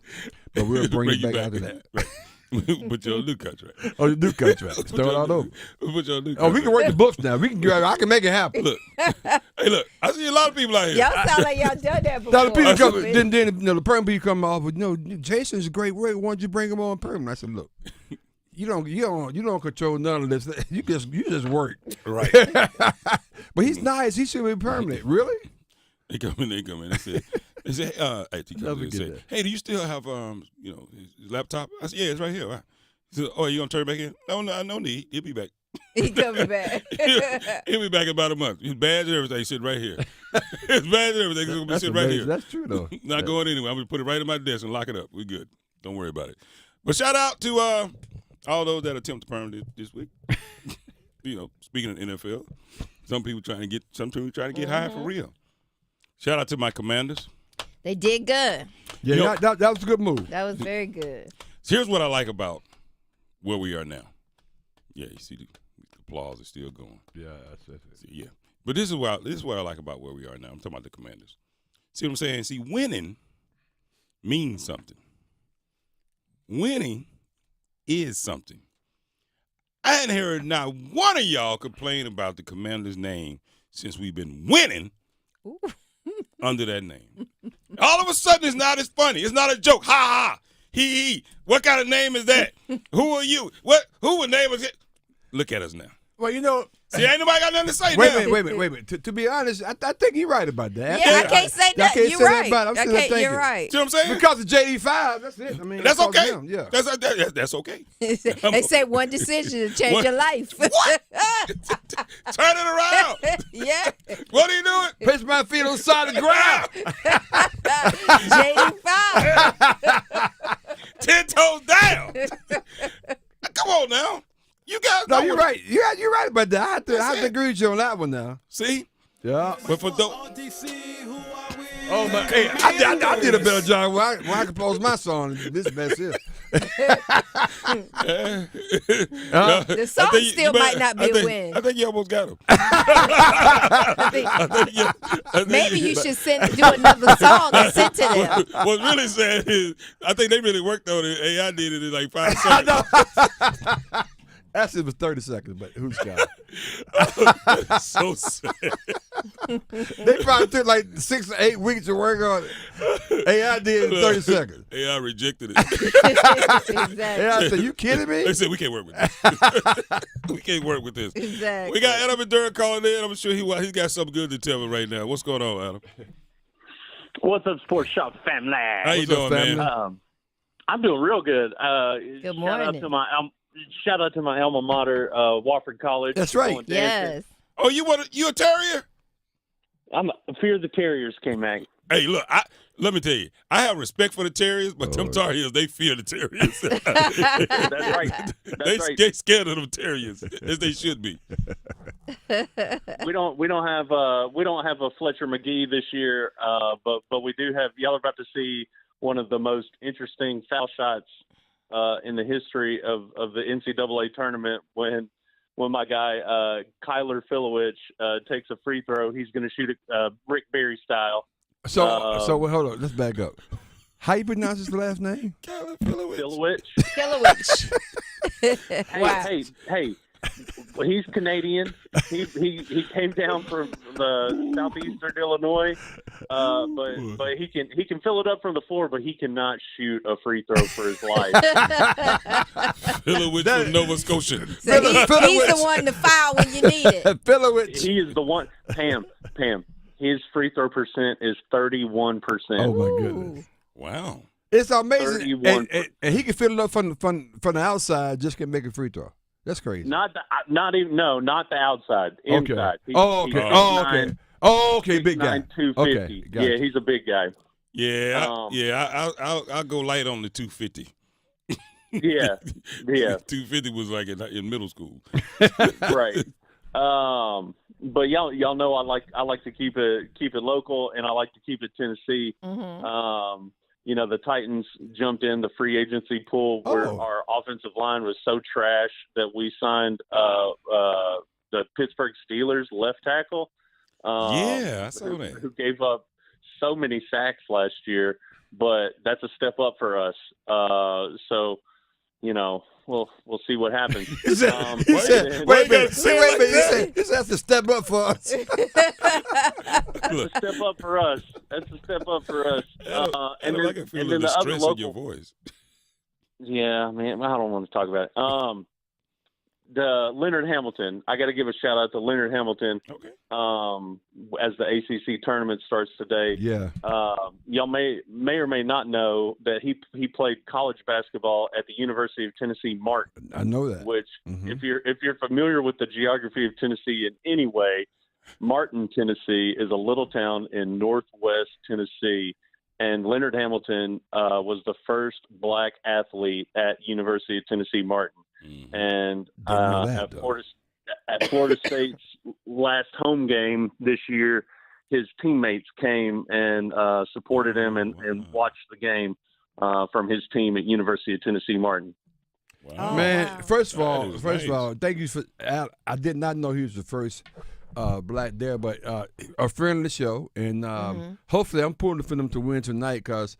but we'll bring you back after that. Right. Put your new contract. Oh, the new contract. Start all over. Put your new contract. Oh, we can work the books now. I can make it happen. Look, hey, look. I see a lot of people out here. Y'all sound like y'all done that before. Now the people come, then the permanent people come off with, Jason's a great way. Why don't you bring him on permanent? I said, look, you don't control none of this. You just work. Right. But he's nice. He should be permanent. Really? They come in. They say, hey, do you still have his laptop? I said, yeah, it's right here. Right. He said, oh, you gonna turn it back in? No need. He'll be back. He coming back. He'll be back in about a month. His badge and everything sitting right here. His badge and everything is gonna be sitting right here. That's true though. Not going anywhere. I'm gonna put it right in my desk and lock it up. We good. Don't worry about it. But shout out to all those that attempt to perm this week. Speaking of NFL, some people trying to get hired for real. Shout out to my Commanders. They did good. Yeah, that was a good move. That was very good. So here's what I like about where we are now. Yeah, you see the applause is still going. Yeah, that's it. Yeah, but this is what I like about where we are now. I'm talking about the Commanders. See what I'm saying? See, winning means something. Winning is something. I hadn't heard not one of y'all complain about the Commanders' name since we've been winning under that name. All of a sudden, it's not as funny. It's not a joke. Ha ha. He. What kind of name is that? Who are you? Who would name us? Look at us now. Well, see, ain't nobody got nothing to say wait now. Wait a minute. To be honest, I think you're right about that. Yeah, I can't say that. You're right. I'm still thinking. You're right. See what I'm saying? Because of JD5, that's it. I mean, that's okay. Yeah. That's okay. They say one decision to change your life. What? Turn it around. Yeah. What are you doing? Place my feet on the side of the ground. JD5. 10 toes down. Come on now. You guys know. No, you're right. You're right about that. I have to agree with you on that one now. See? Yeah. But for those. Oh, my. Hey, I did a better job when I composed my song. This best is. The song still might not be a win. I think you almost got him. Maybe you should do another song and send to them. What's really sad is I think they really worked on it. AI did it in like 5 seconds. Actually, it was 30 seconds, but who's got it? That's so sad. They probably took like 6 or 8 weeks to work on it. AI did in 30 seconds. AI rejected it. Exactly. AI said, you kidding me? They said, we can't work with this. We can't work with this. Exactly. We got Adam and Durham calling in. I'm sure he's got something good to tell me right now. What's going on, Adam? What's up, Sports Shop family? How you doing, man? I'm doing real good. Good morning. Shout out to my alma mater, Wofford College. That's right. Yes. Oh, you a terrier? I'm a Fear the Terriers, Kmac. Hey, look, let me tell you, I have respect for the Terriers, but them Terriers, they fear the Terriers. That's right. They scared of them Terriers, as they should be. We don't have a Fletcher McGee this year, but we do have. Y'all are about to see one of the most interesting foul shots in the history of the NCAA tournament when my guy Kyler Filowich takes a free throw. He's going to shoot it Rick Barry style. So hold on. Let's back up. How you pronounce his last name? Kyler Filowich. Filowich. Wow. Hey. Well, he's Canadian. He came down from the southeastern Illinois, but he can fill it up from the floor, but he cannot shoot a free throw for his life. Filowich from Nova Scotia. So he's the one to foul when you need it. Filowich. He is the one. Pam. His free throw percent is 31%. Oh my goodness! Wow, it's amazing. And he can fill it up from the outside. Just can make a free throw. That's crazy. Not the outside. Inside. Okay. Okay, big guy. 250. Okay, gotcha. Yeah, he's a big guy. Yeah, I'll go light on the 250. Yeah. 250 was like in middle school. Right. But y'all know I like to keep it local, and I like to keep it Tennessee. Mm-hmm. The Titans jumped in the free agency pool where our offensive line was so trash that we signed the Pittsburgh Steelers left tackle. I saw that. Who gave up so many sacks last year, but that's a step up for us. So we'll see what happens. Wait a minute. This has to step up for us. That's a step up for us. And then, I can feel the stress in your voice. Yeah, man, I don't want to talk about it. The Leonard Hamilton, I got to give a shout out to Leonard Hamilton. Okay. As the ACC tournament starts today. Yeah. Y'all may or may not know that he played college basketball at the University of Tennessee Martin. I know that. Which, if you're familiar with the geography of Tennessee in any way, Martin, Tennessee is a little town in northwest Tennessee. And Leonard Hamilton was the first black athlete at University of Tennessee Martin. And at Florida State's last home game this year, his teammates came and supported him and watched the game from his team at University of Tennessee Martin. Wow. Man, first of all, thank you for. I did not know he was the first black there, but a friend of the show, and hopefully I'm pulling for them to win tonight because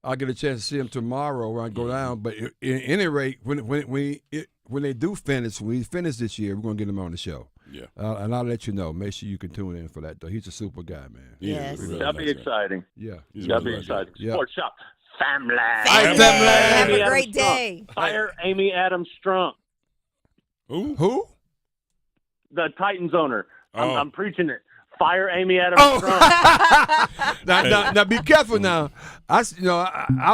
I'll get a chance to see them tomorrow when I go down. But at any rate, when they do finish, when we finish this year, we're gonna get him on the show. Yeah, and I'll let you know. Make sure you can tune in for that. Though he's a super guy, man. Yes, that'll be exciting. Yeah, that'll be exciting. Yeah. Sports Shop family. Have a great day. Fire Amy Adams Strunk. Who? The Titans owner. I'm preaching it. Fire Amy Adams Strunk. Now, be careful now. I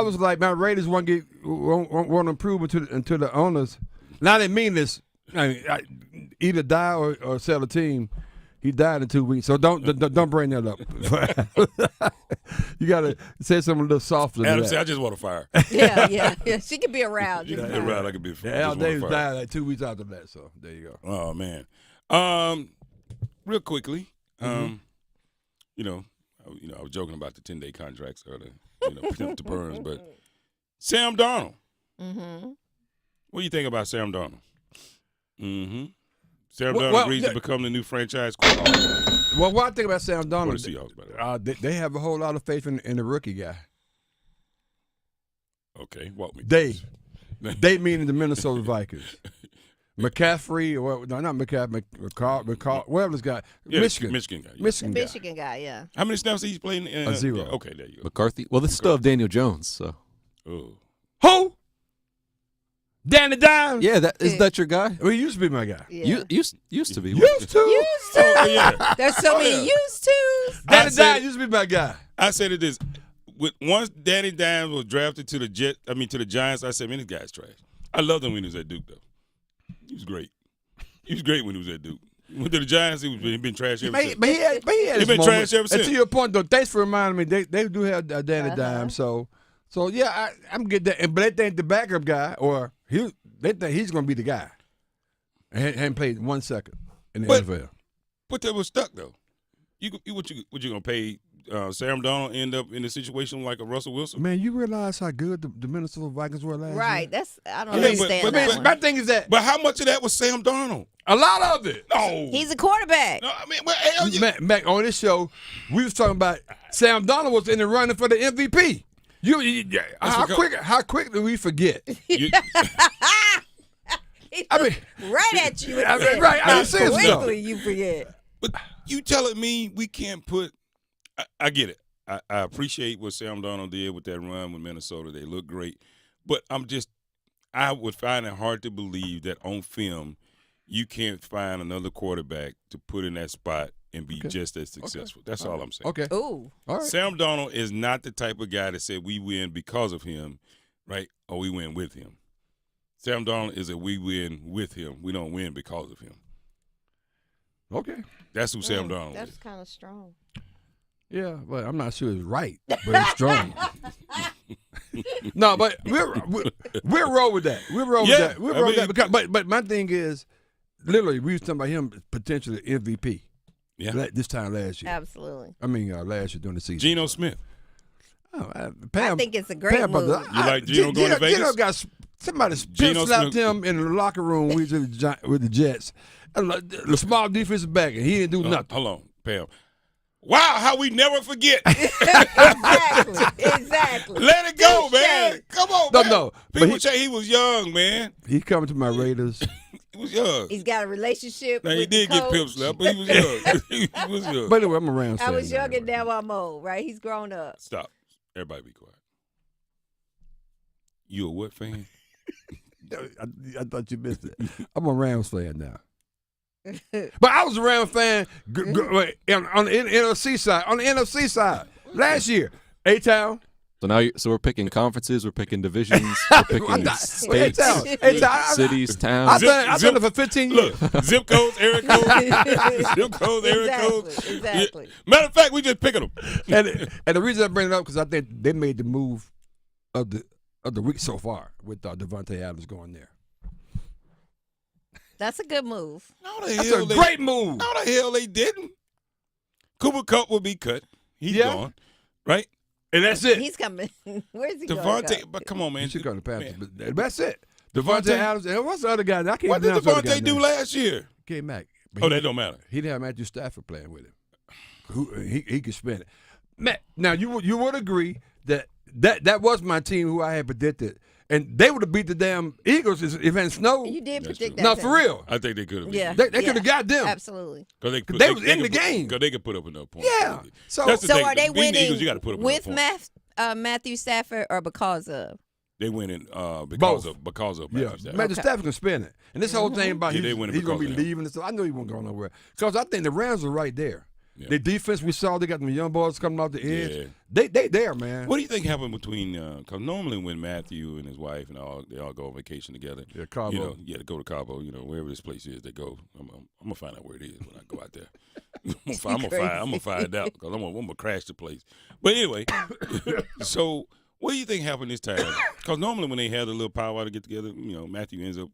was like, my Raiders want to improve into the owners. Now, I didn't mean this. Either die or sell a team. He died in 2 weeks, so don't bring that up. You gotta say something a little softer. Adam said, "I just want to fire." Yeah. She could be around. Around, I could be. Al Davis died like 2 weeks after that, so there you go. Oh man, real quickly, I was joking about the 10-day contracts or the Burns, but Sam Darnold. What do you think about Sam Darnold? Sam Darnold agrees to become the new franchise quarterback. Well, what I think about Sam Darnold, What the Seahawks, by the way? they have a whole lot of faith in the rookie guy. Okay, walk me. They meaning the Minnesota Vikings. McCaffrey, not McCaffrey, McCall, whatever this guy. Yeah, Michigan guy. Yeah. Michigan guy, yeah. How many snaps he's playing? 0. Yeah, okay, there you go. McCarthy. Well, this still have Daniel Jones, so. Oh. Who? Danny Dimes? Yeah, that your guy? Well, he used to be my guy. Yeah. Used to be. Used to? Oh, yeah. There's so many used to. Danny Dimes used to be my guy. I said it this. Once Danny Dimes was drafted to the Giants, I said, man, this guy's trash. I loved him when he was at Duke, though. He was great. He was great when he was at Duke. Went to the Giants, he'd been trash ever since. But he had He's been trash ever since. And to your point, though, thanks for reminding me, they do have Danny Dimes, so yeah, I'm getting that. But they think the backup guy, or they think he's going to be the guy. And hadn't played 1 second in the NFL. But they were stuck, though. What you going to pay Sam Darnold end up in a situation like a Russell Wilson? Man, you realize how good the Minnesota Vikings were last year? I don't understand that one. My thing is that. But how much of that was Sam Darnold? A lot of it. No. He's a quarterback. No, I mean, well, hell, Mac, on this show, we was talking about Sam Darnold was in the running for the MVP. How quick do we forget? I mean, right at you. Right. How quickly you forget. But you telling me we can't put – I get it. I appreciate what Sam Darnold did with that run with Minnesota. They look great. But I would find it hard to believe that on film you can't find another quarterback to put in that spot and be just as successful. That's all I'm saying. Okay. Ooh. All right. Sam Darnold is not the type of guy that said we win because of him, right, or we win with him. Sam Darnold is a we win with him. We don't win because of him. Okay. That's who Sam Darnold is. That's kind of strong. Yeah, but I'm not sure it's right, but it's strong. No, but we'll roll with that. We'll roll with that. We'll roll with that. Because, but my thing is, literally, we was talking about him potentially MVP. Yeah. This time last year. Absolutely. I mean, last year during the season. Geno Smith. Pam, I think it's a great move. You like Geno going to Vegas? Geno got somebody slapped him in the locker room with the Jets. The small defensive back, and he didn't do nothing. Hold on, Pam. Wow, how we never forget. Exactly. Let it go, man. Come on, No. People say he was young, man. He coming to my Raiders. He was young. He's got a relationship. Now with he did the get coach. pimp slapped, but he was young. He was young. But anyway, I'm around. I was young and now I'm old, right? He's grown up. Stop. Everybody be quiet. You a what fan? I thought you missed it. I'm a Rams fan now. But I was a Rams fan on the NFC side. On the NFC side last year, A-Town. So we're picking conferences, we're picking divisions, we're picking states, cities, towns. I've done it for 15 years. Look, zip codes, area codes, zip codes, area codes. Exactly. Matter of fact, we just picking them. And the reason I bring it up because I think they made the move of the week so far with Devontae Adams going there. That's a good move. That's a great move. No, the hell they didn't. Cooper Kupp will be cut. He's gone, right? And that's it. He's coming. Where's he Devontae, going? but come on, man. He's going to Panthers. But that's it. Devontae Adams. And what's the other guy? I can't What did pronounce the other guy's Devontae do name. last year? Kmac. Oh, that don't matter. He didn't have Matthew Stafford playing with him. He could spin it. Matt, now you would agree that was my team who I had predicted. And they would have beat the damn Eagles if it hadn't snowed. You did predict that. No, for real. I think they could have. Yeah. They could have got them. Absolutely. They was in the game. Because they could put up enough points. Yeah. So That's the thing. Are they Beating the winning Eagles, you gotta put up with enough points. Matthew Stafford or because of? They winning Both. because of Yeah, Matthew Stafford. Matthew Stafford can spin it. And this whole thing about Yeah, they winning he's going to be because of him. leaving and stuff, I know he won't go nowhere. Because I think the Rams are right there. Yeah. The defense we saw, they got them young boys coming off the edge. Yeah. They there, man. What do you think happened between? Because normally when Matthew and his wife and they all go on vacation together. Yeah, Cabo. To go to Cabo. Wherever this place is, they go. I'm gonna find out where it is when I go out there. I'm gonna find out because I'm gonna crash the place. But anyway, so what do you think happened this time? Because normally when they had a little powwow to get together, Matthew ends up,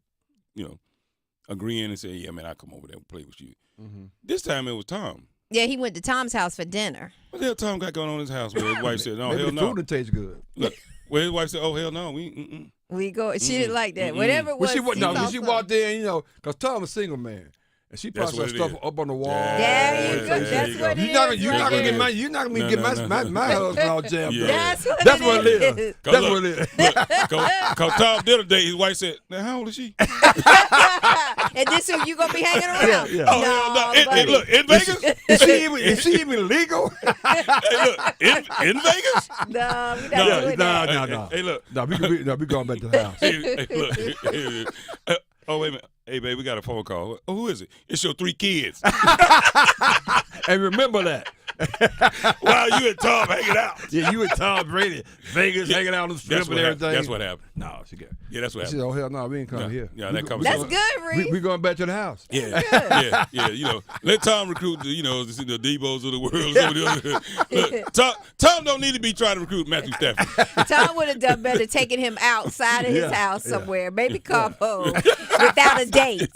agreeing and saying, "Yeah, man, I'll come over there and play with you." Mm-hmm. This time it was Tom. Yeah, he went to Tom's house for dinner. What the hell Tom got going on in his house? Where his wife said, "No, Maybe hell the no." food tastes good. Look, where his wife said, "Oh hell no, we." We go. She didn't like that. Whatever it was. She walked in, because Tom was a single man. And she That's probably what stuff it is. up on the wall. There you go. That's what it is. You're not gonna get my husband all jammed Yeah. up. That's what it is. That's what it is. Because Tom did a day, his wife said, "Now how old is she?" And this is you gonna be hanging around? Yeah. Oh hell no! Hey, look, in Vegas, Is she even legal? hey, look, in Vegas. No, we not doing that. No. Hey, look. No, we going back to the house. Hey, look. Oh wait a minute. Hey, babe, we got a phone call. Oh, who is it? It's your 3 kids. And remember that. Wow, you and Tom hanging out. Yeah, you and Tom Brady, Vegas, hanging out on the strip and everything. That's what happened. No, she got. Yeah, that's what She said, happened. "Oh hell no, we ain't coming here." Yeah, that comes. That's good, Reese. We going back to the house. Yeah. Let Tom recruit the Debos of the world. Look, Tom don't need to be trying to recruit Matthew Stafford. Tom would have done better taking him outside of his house somewhere, maybe Cabo, without a date.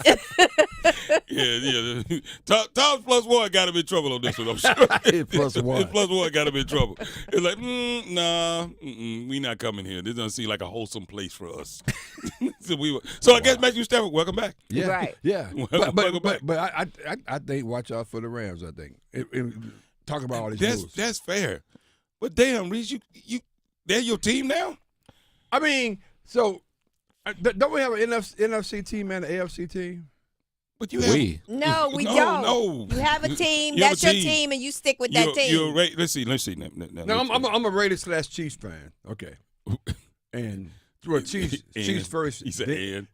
Yeah. Tom's +1 got him in trouble on this one, I'm sure. His +1. His +1 got him in trouble. It's like, nah, we not coming here. This doesn't seem like a wholesome place for us. So I guess Matthew Stafford, welcome back. Yeah, Right. Yeah, Welcome back. but I think watch out for the Rams. I think talk about all these moves. That's fair. But damn, Reese, you they're your team now. I mean, so don't we have an NFC team and an AFC team? But you have No, we No, don't. no. You have a team. You have That's a your team. team, and you stick with that team. Let's see. No, I'm a Raiders / Chiefs fan. Okay, and through a Chiefs first. He said, "And."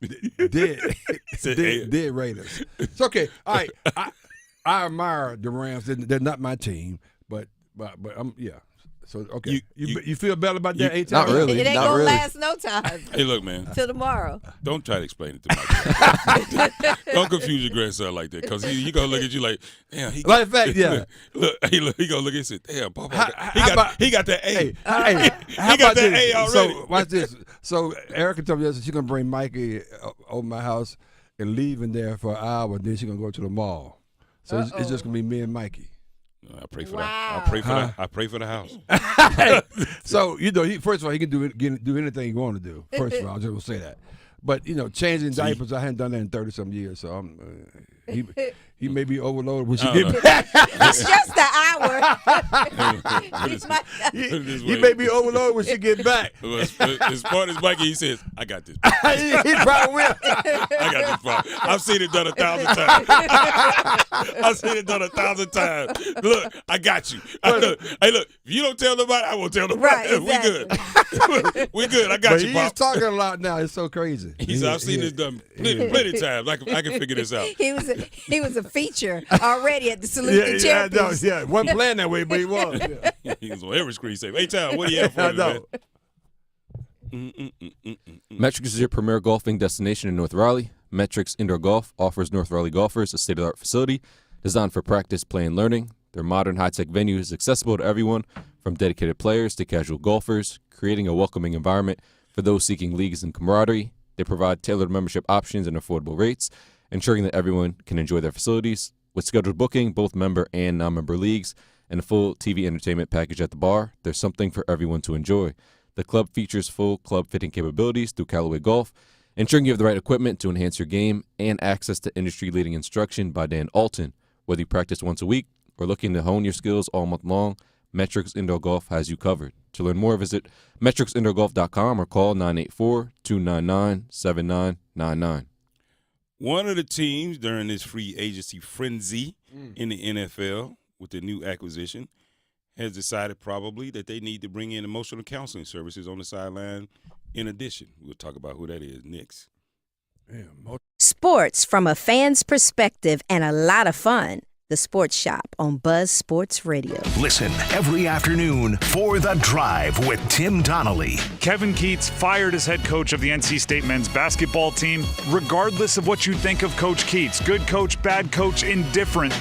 Dead Raiders. It's okay. All right. I admire the Rams. They're not my team, but I'm So okay, you feel better about that? Not really. It ain't not gonna really. last no time. Hey, look, man. Till tomorrow. Don't try to explain it to my grandson. Don't confuse your grandson like that, because he gonna look at you like, damn. Matter of fact, yeah. Look, he gonna look and say, damn, Papa. He got that A. Hey, he got that A already. So watch this. So Erica told me yesterday she's gonna bring Mikey over my house and leave in there for an hour. Then she's gonna go to the mall. So it's just gonna be me and Mikey. I pray for that. I pray for the house. So first of all, he can do anything he want to do. First of all, I just want to say that. But changing diapers, I hadn't done that in 30-some years. So He may be overloaded when she get back. It's just the hour. He may be overloaded when she get back. As smart as Mikey, he says, I got this. He probably will. I got this part. I've seen it done 1,000 times. I've seen it done 1,000 times. Look, I got you. Hey, look, if you don't tell nobody, I won't tell nobody. Right, exactly. We good. I got But you, he's Pop. talking a lot now. It's so crazy. He said, I've seen this done plenty times. I can figure this out. He was a feature already at the Salute the Champions. Yeah, wasn't playing that way, but he was. Yeah. He was on every screen saying, hey, Tom, what do you have for me, man? Metrics is your premier golfing destination in North Raleigh. Metrics Indoor Golf offers North Raleigh golfers a state-of-the-art facility designed for practice, play, and learning. Their modern high-tech venue is accessible to everyone, from dedicated players to casual golfers, creating a welcoming environment for those seeking leagues and camaraderie. They provide tailored membership options and affordable rates, ensuring that everyone can enjoy their facilities. With scheduled booking, both member and non-member leagues, and a full TV entertainment package at the bar, there's something for everyone to enjoy. The club features full club fitting capabilities through Callaway Golf, ensuring you have the right equipment to enhance your game, and access to industry-leading instruction by Dan Alton. Whether you practice once a week or looking to hone your skills all month long, Metrics Indoor Golf has you covered. To learn more, visit metricsindoorgolf.com or call 984-299-7999. One of the teams during this free agency frenzy in the NFL with the new acquisition has decided probably that they need to bring in emotional counseling services on the sideline in addition. We'll talk about who that is next. Sports from a fan's perspective and a lot of fun. The Sports Shop on Buzz Sports Radio. Listen every afternoon for The Drive with Tim Donnelly. Kevin Keatts fired as head coach of the NC State men's basketball team. Regardless of what you think of Coach Keatts, good coach, bad coach, indifferent,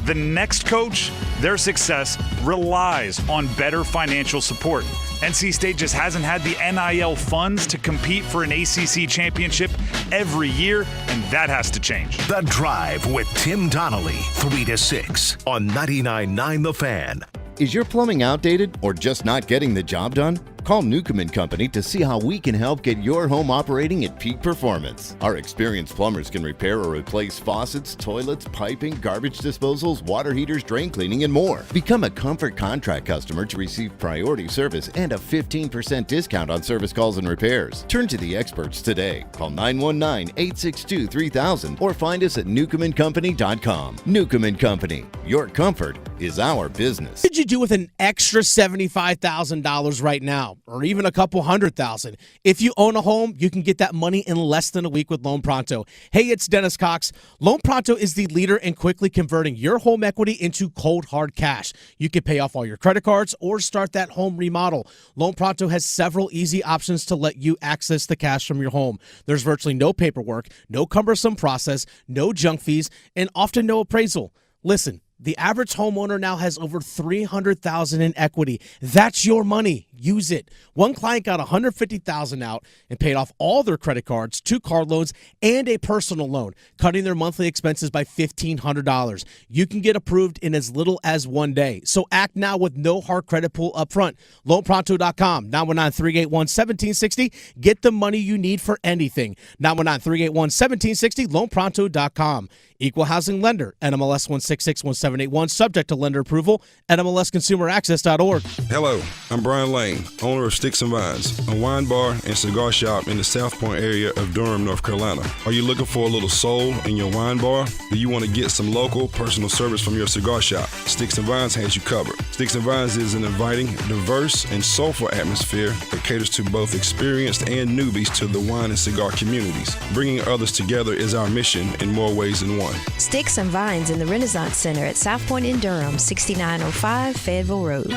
the next coach, their success relies on better financial support. NC State just hasn't had the NIL funds to compete for an ACC championship every year, and that has to change. The Drive with Tim Donnelly, 3 to 6 on 99.9 The Fan. Is your plumbing outdated or just not getting the job done? Call Newcomb & Company to see how we can help get your home operating at peak performance. Our experienced plumbers can repair or replace faucets, toilets, piping, garbage disposals, water heaters, drain cleaning, and more. Become a Comfort Contract customer to receive priority service and a 15% discount on service calls and repairs. Turn to the experts today. Call 919-862-3000 or find us at newcombandcompany.com. Newcomb & Company. Your comfort is our business. What could you do with an extra $75,000 right now, or even a couple $100,000? If you own a home, you can get that money in less than a week with Loan Pronto. Hey, it's Dennis Cox. Loan Pronto is the leader in quickly converting your home equity into cold, hard cash. You can pay off all your credit cards or start that home remodel. Loan Pronto has several easy options to let you access the cash from your home. There's virtually no paperwork, no cumbersome process, no junk fees, and often no appraisal. Listen, the average homeowner now has over $300,000 in equity. That's your money. Use it. One client got $150,000 out and paid off all their credit cards, 2 car loans, and a personal loan, cutting their monthly expenses by $1,500. You can get approved in as little as 1 day. So act now with no hard credit pull up front. LoanPronto.com, 919-381-1760. Get the money you need for anything. 919-381-1760, LoanPronto.com. Equal housing lender, NMLS 1661781, subject to lender approval, NMLSconsumeraccess.org. Hello, I'm Brian Lane, owner of Sticks and Vines, a wine bar and cigar shop in the South Point area of Durham, North Carolina. Are you looking for a little soul in your wine bar? Do you want to get some local personal service from your cigar shop? Sticks and Vines has you covered. Sticks and Vines is an inviting, diverse, and soulful atmosphere that caters to both experienced and newbies to the wine and cigar communities. Bringing others together is our mission in more ways than one. Sticks and Vines in the Renaissance Center at South Point in Durham, 6905 Fayetteville Road.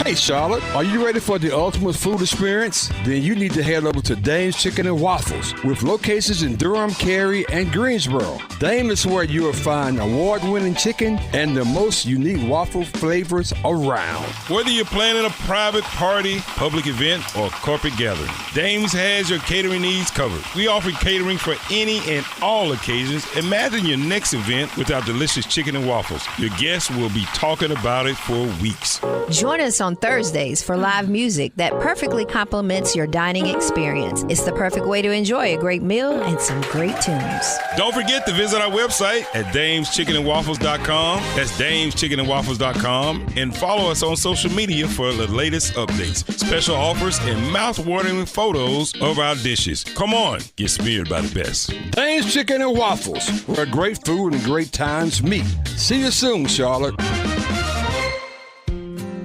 Hey Charlotte, are you ready for the ultimate food experience? Then you need to head over to Dame's Chicken and Waffles with locations in Durham, Cary, and Greensboro. Dame is where you will find award-winning chicken and the most unique waffle flavors around. Whether you're planning a private party, public event, or corporate gathering, Dame's has your catering needs covered. We offer catering for any and all occasions. Imagine your next event with our delicious chicken and waffles. Your guests will be talking about it for weeks. Join us on on Thursdays for live music that perfectly complements your dining experience. It's the perfect way to enjoy a great meal and some great tunes. Don't forget to visit our website at damechickenandwaffles.com. That's damechickenandwaffles.com. And follow us on social media for the latest updates, special offers, and mouth-watering photos of our dishes. Come on, get smeared by the best. Dane's Chicken and Waffles, where great food and great times meet. See you soon, Charlotte.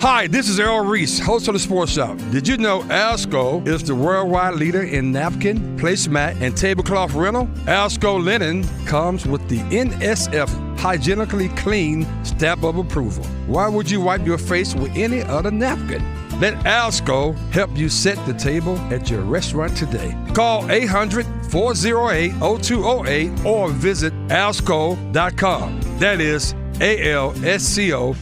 Hi, this is Earl Reese, host of the Sports Shop. Did you know Alsco is the worldwide leader in napkin, placemat, and tablecloth rental? Alsco linen comes with the NSF hygienically clean stamp of approval. Why would you wipe your face with any other napkin? Let Alsco help you set the table at your restaurant today. Call 800-408-0208 or visit alsco.com. That is ALSCO.com.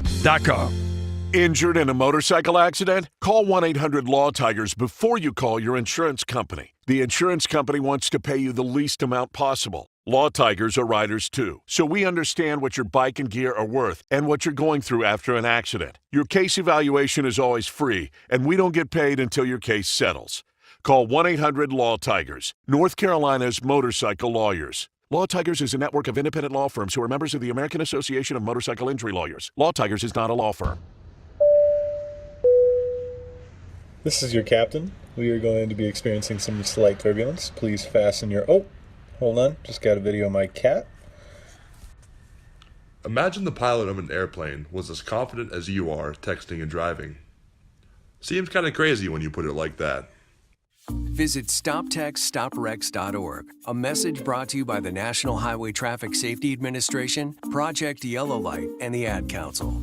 Injured in a motorcycle accident? Call 1-800-LAW-TIGERS before you call your insurance company. The insurance company wants to pay you the least amount possible. Law Tigers are riders too, so we understand what your bike and gear are worth and what you're going through after an accident. Your case evaluation is always free, and we don't get paid until your case settles. Call 1-800-LAW-TIGERS, North Carolina's motorcycle lawyers. Law Tigers is a network of independent law firms who are members of the American Association of Motorcycle Injury Lawyers. Law Tigers is not a law firm. This is your captain. We are going to be experiencing some slight turbulence. Please fasten your... Oh, hold on. Just got a video of my cat. Imagine the pilot of an airplane was as confident as you are texting and driving. Seems kind of crazy when you put it like that. Visit StopTextStopWrecks.org. A message brought to you by the National Highway Traffic Safety Administration, Project Yellow Light, and the Ad Council.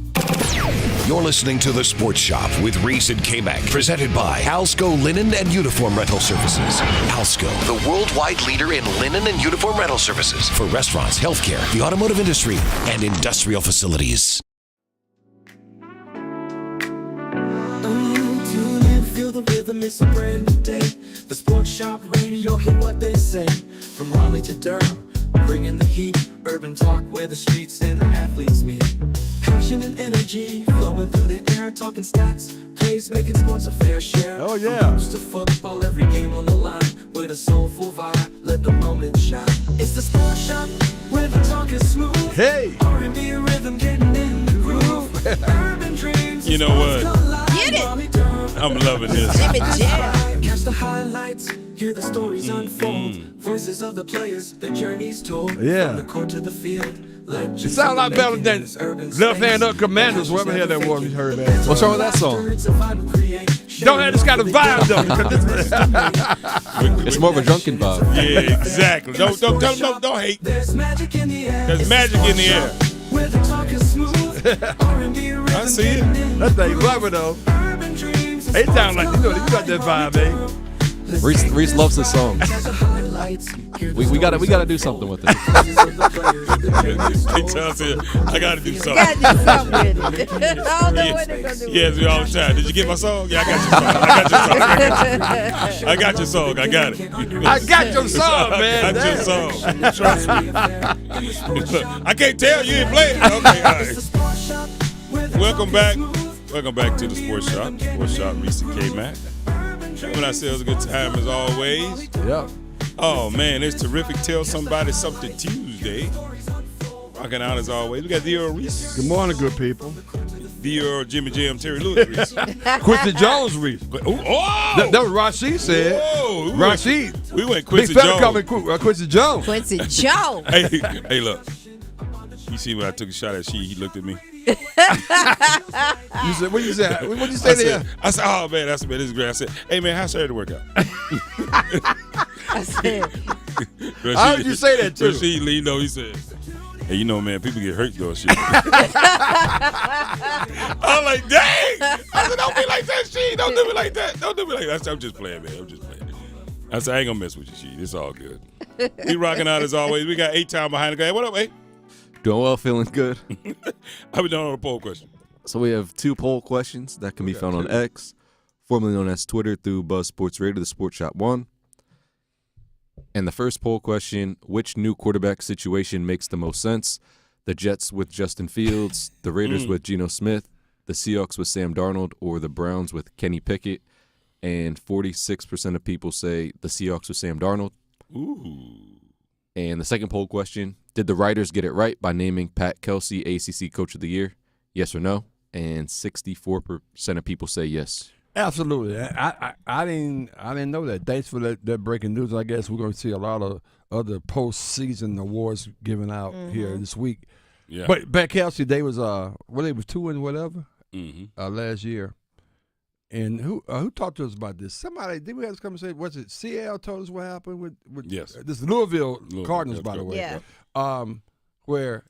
You're listening to The Sports Shop with Reese and Kmac, presented by Alsco Linen and Uniform Rental Services. Alsco, the worldwide leader in linen and uniform rental services for restaurants, healthcare, the automotive industry, and industrial facilities. Feel the rhythm, it's a brand new day. The Sports Shop Radio, hear what they say. From Raleigh to Durham, bringing the heat. Urban talk where the streets and the athletes meet. Passion and energy flowing through the air. Talking stats, plays, making sports a fair share. Oh yeah. From hoops to football, every game on the line. With a soulful vibe, let the moment shine. It's the Sports Shop where the talk is smooth. Hey. R&B rhythm getting in the groove. Urban dreams. You know what? Get it. I'm loving this. Catch the highlights, hear the stories unfold. Voices of the players, the journeys told. Yeah. From the court to the field. It sounds like better than Left Hand Up Commanders, whoever the hell that was you heard that. What's wrong with that song? Don't have this kind of vibe though. It's more of a drunken vibe. Yeah, exactly. Don't tell them don't hate. There's magic in the air. There's magic in the air. Where the talk is smooth. I see it. That thing clever though. It sounds like you got that vibe, man. Reese loves this song. We gotta do something with it. He tells you, I gotta do something. You gotta do something with it. I don't know what they're gonna do. Yes, we all the time. Did you get my song? Yeah, I got your song. I got it. I got your song, man. I got your song. Trust me. I can't tell you ain't playing. Okay, all right. Welcome back. Welcome back to the Sports Shop. Sports Shop, Reese and Kmac. When I say it was a good time as always. Yep. Oh man, it's terrific. Tell somebody something Tuesday. Rocking out as always. We got the Earl Reese. Good morning, good people. The Earl Jimmy Jam Terry Lewis Reese. Quincy Jones Reese. Oh! That was Rashid said. Whoa! Rashid. We went Quincy Big fella Jones. coming Quincy Jones. Quincy Jones. Hey, look. You see when I took a shot at he looked at me. You said, what you said? What you say there? I said, oh man, this is great. I said, hey man, how's Saturday work out? I said, how did you say that too? Rashid Lee, he said, hey, you know, man, people get hurt doing shit. I'm like, dang! I said, don't be like that, She. Don't do me like that. Don't do me like that. I said, I'm just playing, man. I'm just playing. I said, I ain't gonna mess with you, She. It's all good. We rocking out as always. We got 8 time behind the guy. What up, 8? Doing well, feeling good. How we doing on the poll question? So we have 2 poll questions that can be found on X, formerly known as Twitter, through Buzz Sports Radio, the Sports Shop 1. And the first poll question, which new quarterback situation makes the most sense? The Jets with Justin Fields, the Raiders with Geno Smith, the Seahawks with Sam Darnold or the Browns with Kenny Pickett, and 46% of people say the Seahawks with Sam Darnold. Ooh. And the second poll question, did the writers get it right by naming Pat Kelsey ACC Coach of the Year? Yes or no? And 64% of people say yes. Absolutely. I didn't know that. Thanks for that breaking news. I guess we're going to see a lot of other postseason awards given out here this week. Yeah. But Pat Kelsey, they was they was 2 and whatever last year. And who talked to us about this? Somebody, did we have this conversation? Was it CL told us what happened with yes. This Louisville Cardinals, by the way. Yeah. Where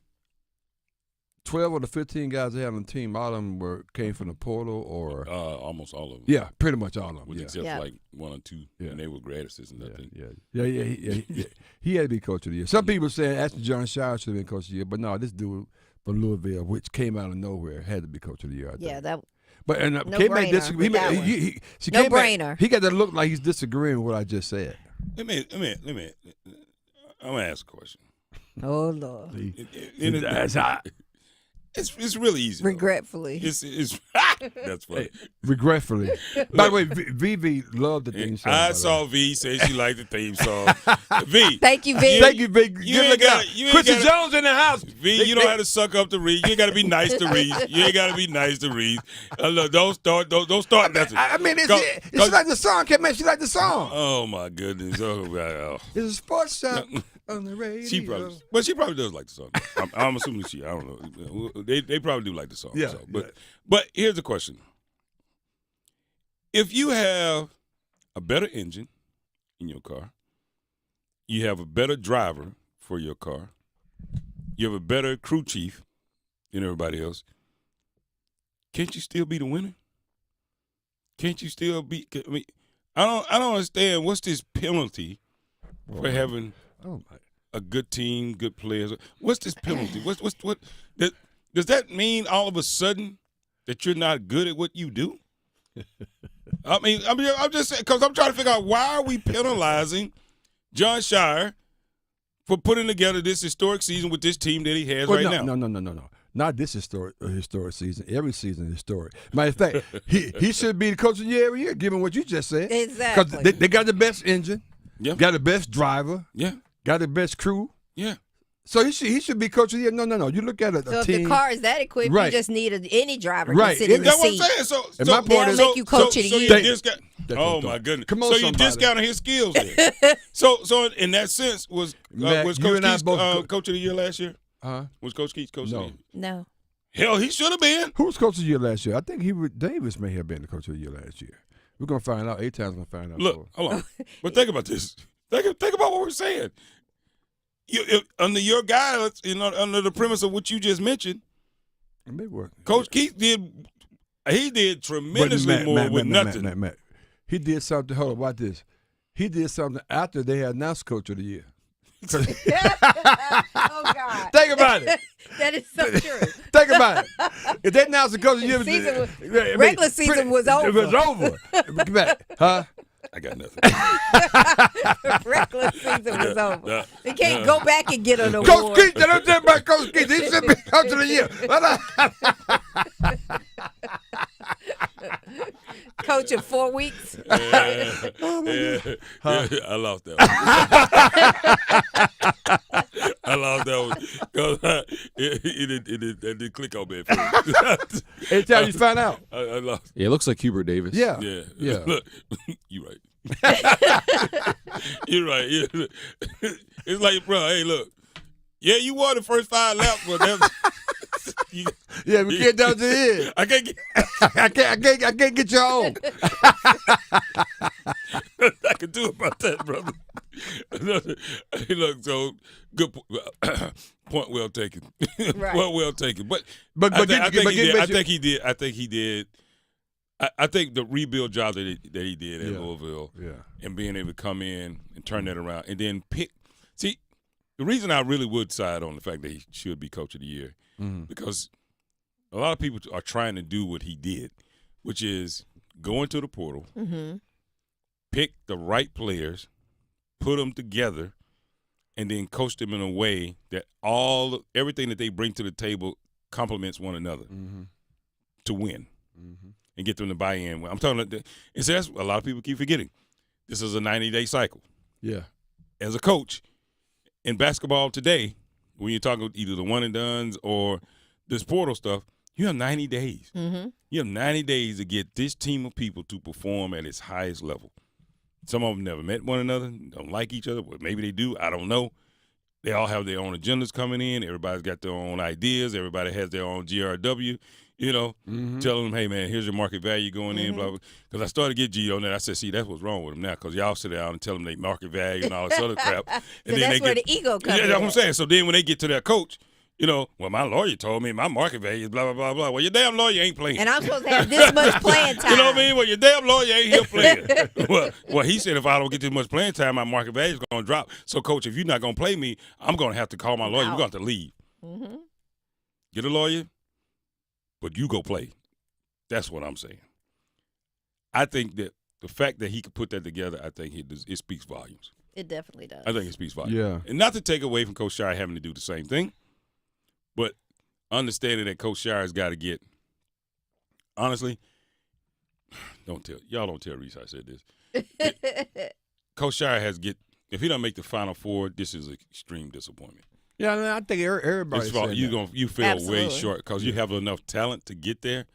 12 of the 15 guys they had on the team, all of them came from the portal or almost all of them. Yeah, pretty much all of them. With except like 1 or 2, and they were grad assistants, I think. Yeah. He had to be coach of the year. Some people saying Ashton John Shire should have been coach of the year, but no, this dude from Louisville, which came out of nowhere, had to be coach of the year. I think. Yeah, that. But no Kmac brainer. No brainer. He got to look like he's disagreeing with what I just said. Let me. I'm gonna ask a question. Oh Lord. It's really easy. Regretfully. It's that's funny. Regretfully. By the way, VV loved the theme song. I saw V say she liked the theme song. V. Thank you, V. Thank you, V. Quincy Jones in the house. V, you don't have to suck up to Reese. You ain't got to be nice to Reese. You ain't got to be nice to Reese. Look, don't start nothing. I mean, it's like the song. Kmac, she liked the song. Oh my goodness. Oh. It's a sports shop. On the radio. She probably does like the song. I'm assuming I don't know. They probably do like the song. Yeah. So. But here's the question: if you have a better engine in your car, you have a better driver for your car, you have a better crew chief than everybody else, can't you still be the winner? Can't you still be? I mean, I don't understand what's this penalty for having. Oh my! A good team, good players. What's this penalty? What? Does that mean all of a sudden that you're not good at what you do? I'm just saying because I'm trying to figure out why are we penalizing John Shire for putting together this historic season with this team that he has now? No. Not this historic season. Every season is historic. Matter of fact, he should be the coach of the year every year, given what you just said. Exactly. Because they got the best engine. Yeah. Got the best driver. Yeah. Got the best crew. Yeah. So he should be coach of the year. No. You look at a so team. If the car is that equipped, right. You just need any driver right. to sit in the seat. That's what I'm saying. My point is, make you coach of the year. Oh my goodness! Come on, so you discounted his skills there. so in that sense, was Coach Keats coach of the year last year? Was Coach Keats coach of the year? No. Hell, he should have been. Who was coach of the year last year? I think Davis may have been the coach of the year last year. We're gonna find out. 8 times gonna find out. Look, hold on. But think about this. Think about what we're saying. Under your guidance, under the premise of what you just mentioned, Coach Keith did tremendously more with nothing. Matt. He did something. Hold on, watch this. He did something after they had announced Coach of the Year. Oh God! Think about it. That is so true. Think about it. If they announced the Coach of the Year, regular season was over. It was over. Come back, huh? I got nothing. Regular season was over. They can't go back and get an award. Coach Keith, they don't tell about Coach Keith. He should be Coach of the Year. Coach in 4 weeks. I lost that one. I lost that one because it didn't click on me. Every time you find out. I lost. Yeah, it looks like Hubert Davis. Yeah. Look, you right. You're right. It's like, bro, hey, look. Yeah, you won the first 5 laps, but that yeah, we get down to the end. I can't get I can't get you home. I can do about that, brother. Hey, look, so good point well taken. Right. Point well taken. But I think he did. I think the rebuild job that he did at Louisville and being able to come in and turn that around and then pick. See, the reason I really would side on the fact that he should be coach of the year because a lot of people are trying to do what he did, which is go into the portal, pick the right players, put them together, and then coach them in a way that everything that they bring to the table complements one another. to win and get them to buy in. I'm talking about and so that's a lot of people keep forgetting. This is a 90-day cycle. Yeah. As a coach in basketball today, when you're talking either the one and dones or this portal stuff, you have 90 days. You have 90 days to get this team of people to perform at its highest level. Some of them never met one another, don't like each other. Well, maybe they do. I don't know. They all have their own agendas coming in. Everybody's got their own ideas. Everybody has their own GRW, telling them, hey, man, here's your market value going in, blah, blah. Because I started to get G on that. I said, see, that's what's wrong with them now because y'all sit down and tell them they market value and all this other crap. And so then that's where the ego comes in. Yeah, that's what I'm saying. So then when they get to their coach, well, my lawyer told me my market value is blah, blah, blah, blah. Well, your damn lawyer ain't playing. And I'm supposed to have this much playing time. You know what I mean? Well, your damn lawyer ain't here playing. well, he said if I don't get this much playing time, my market value is going to drop. So, Coach, if you're not going to play me, I'm going to have to call my lawyer. You're going to have to leave. Get a lawyer, but you go play. That's what I'm saying. I think that the fact that he could put that together, I think it speaks volumes. It definitely does. I think it speaks volumes. Yeah. And not to take away from Coach Shire having to do the same thing, but understanding that Coach Shire's got to get, honestly, don't tell Reese I said this. Coach Shire has if he don't make the Final Four, this is an extreme disappointment. Yeah, I think everybody said you feel Absolutely. way short because you have enough talent to get there.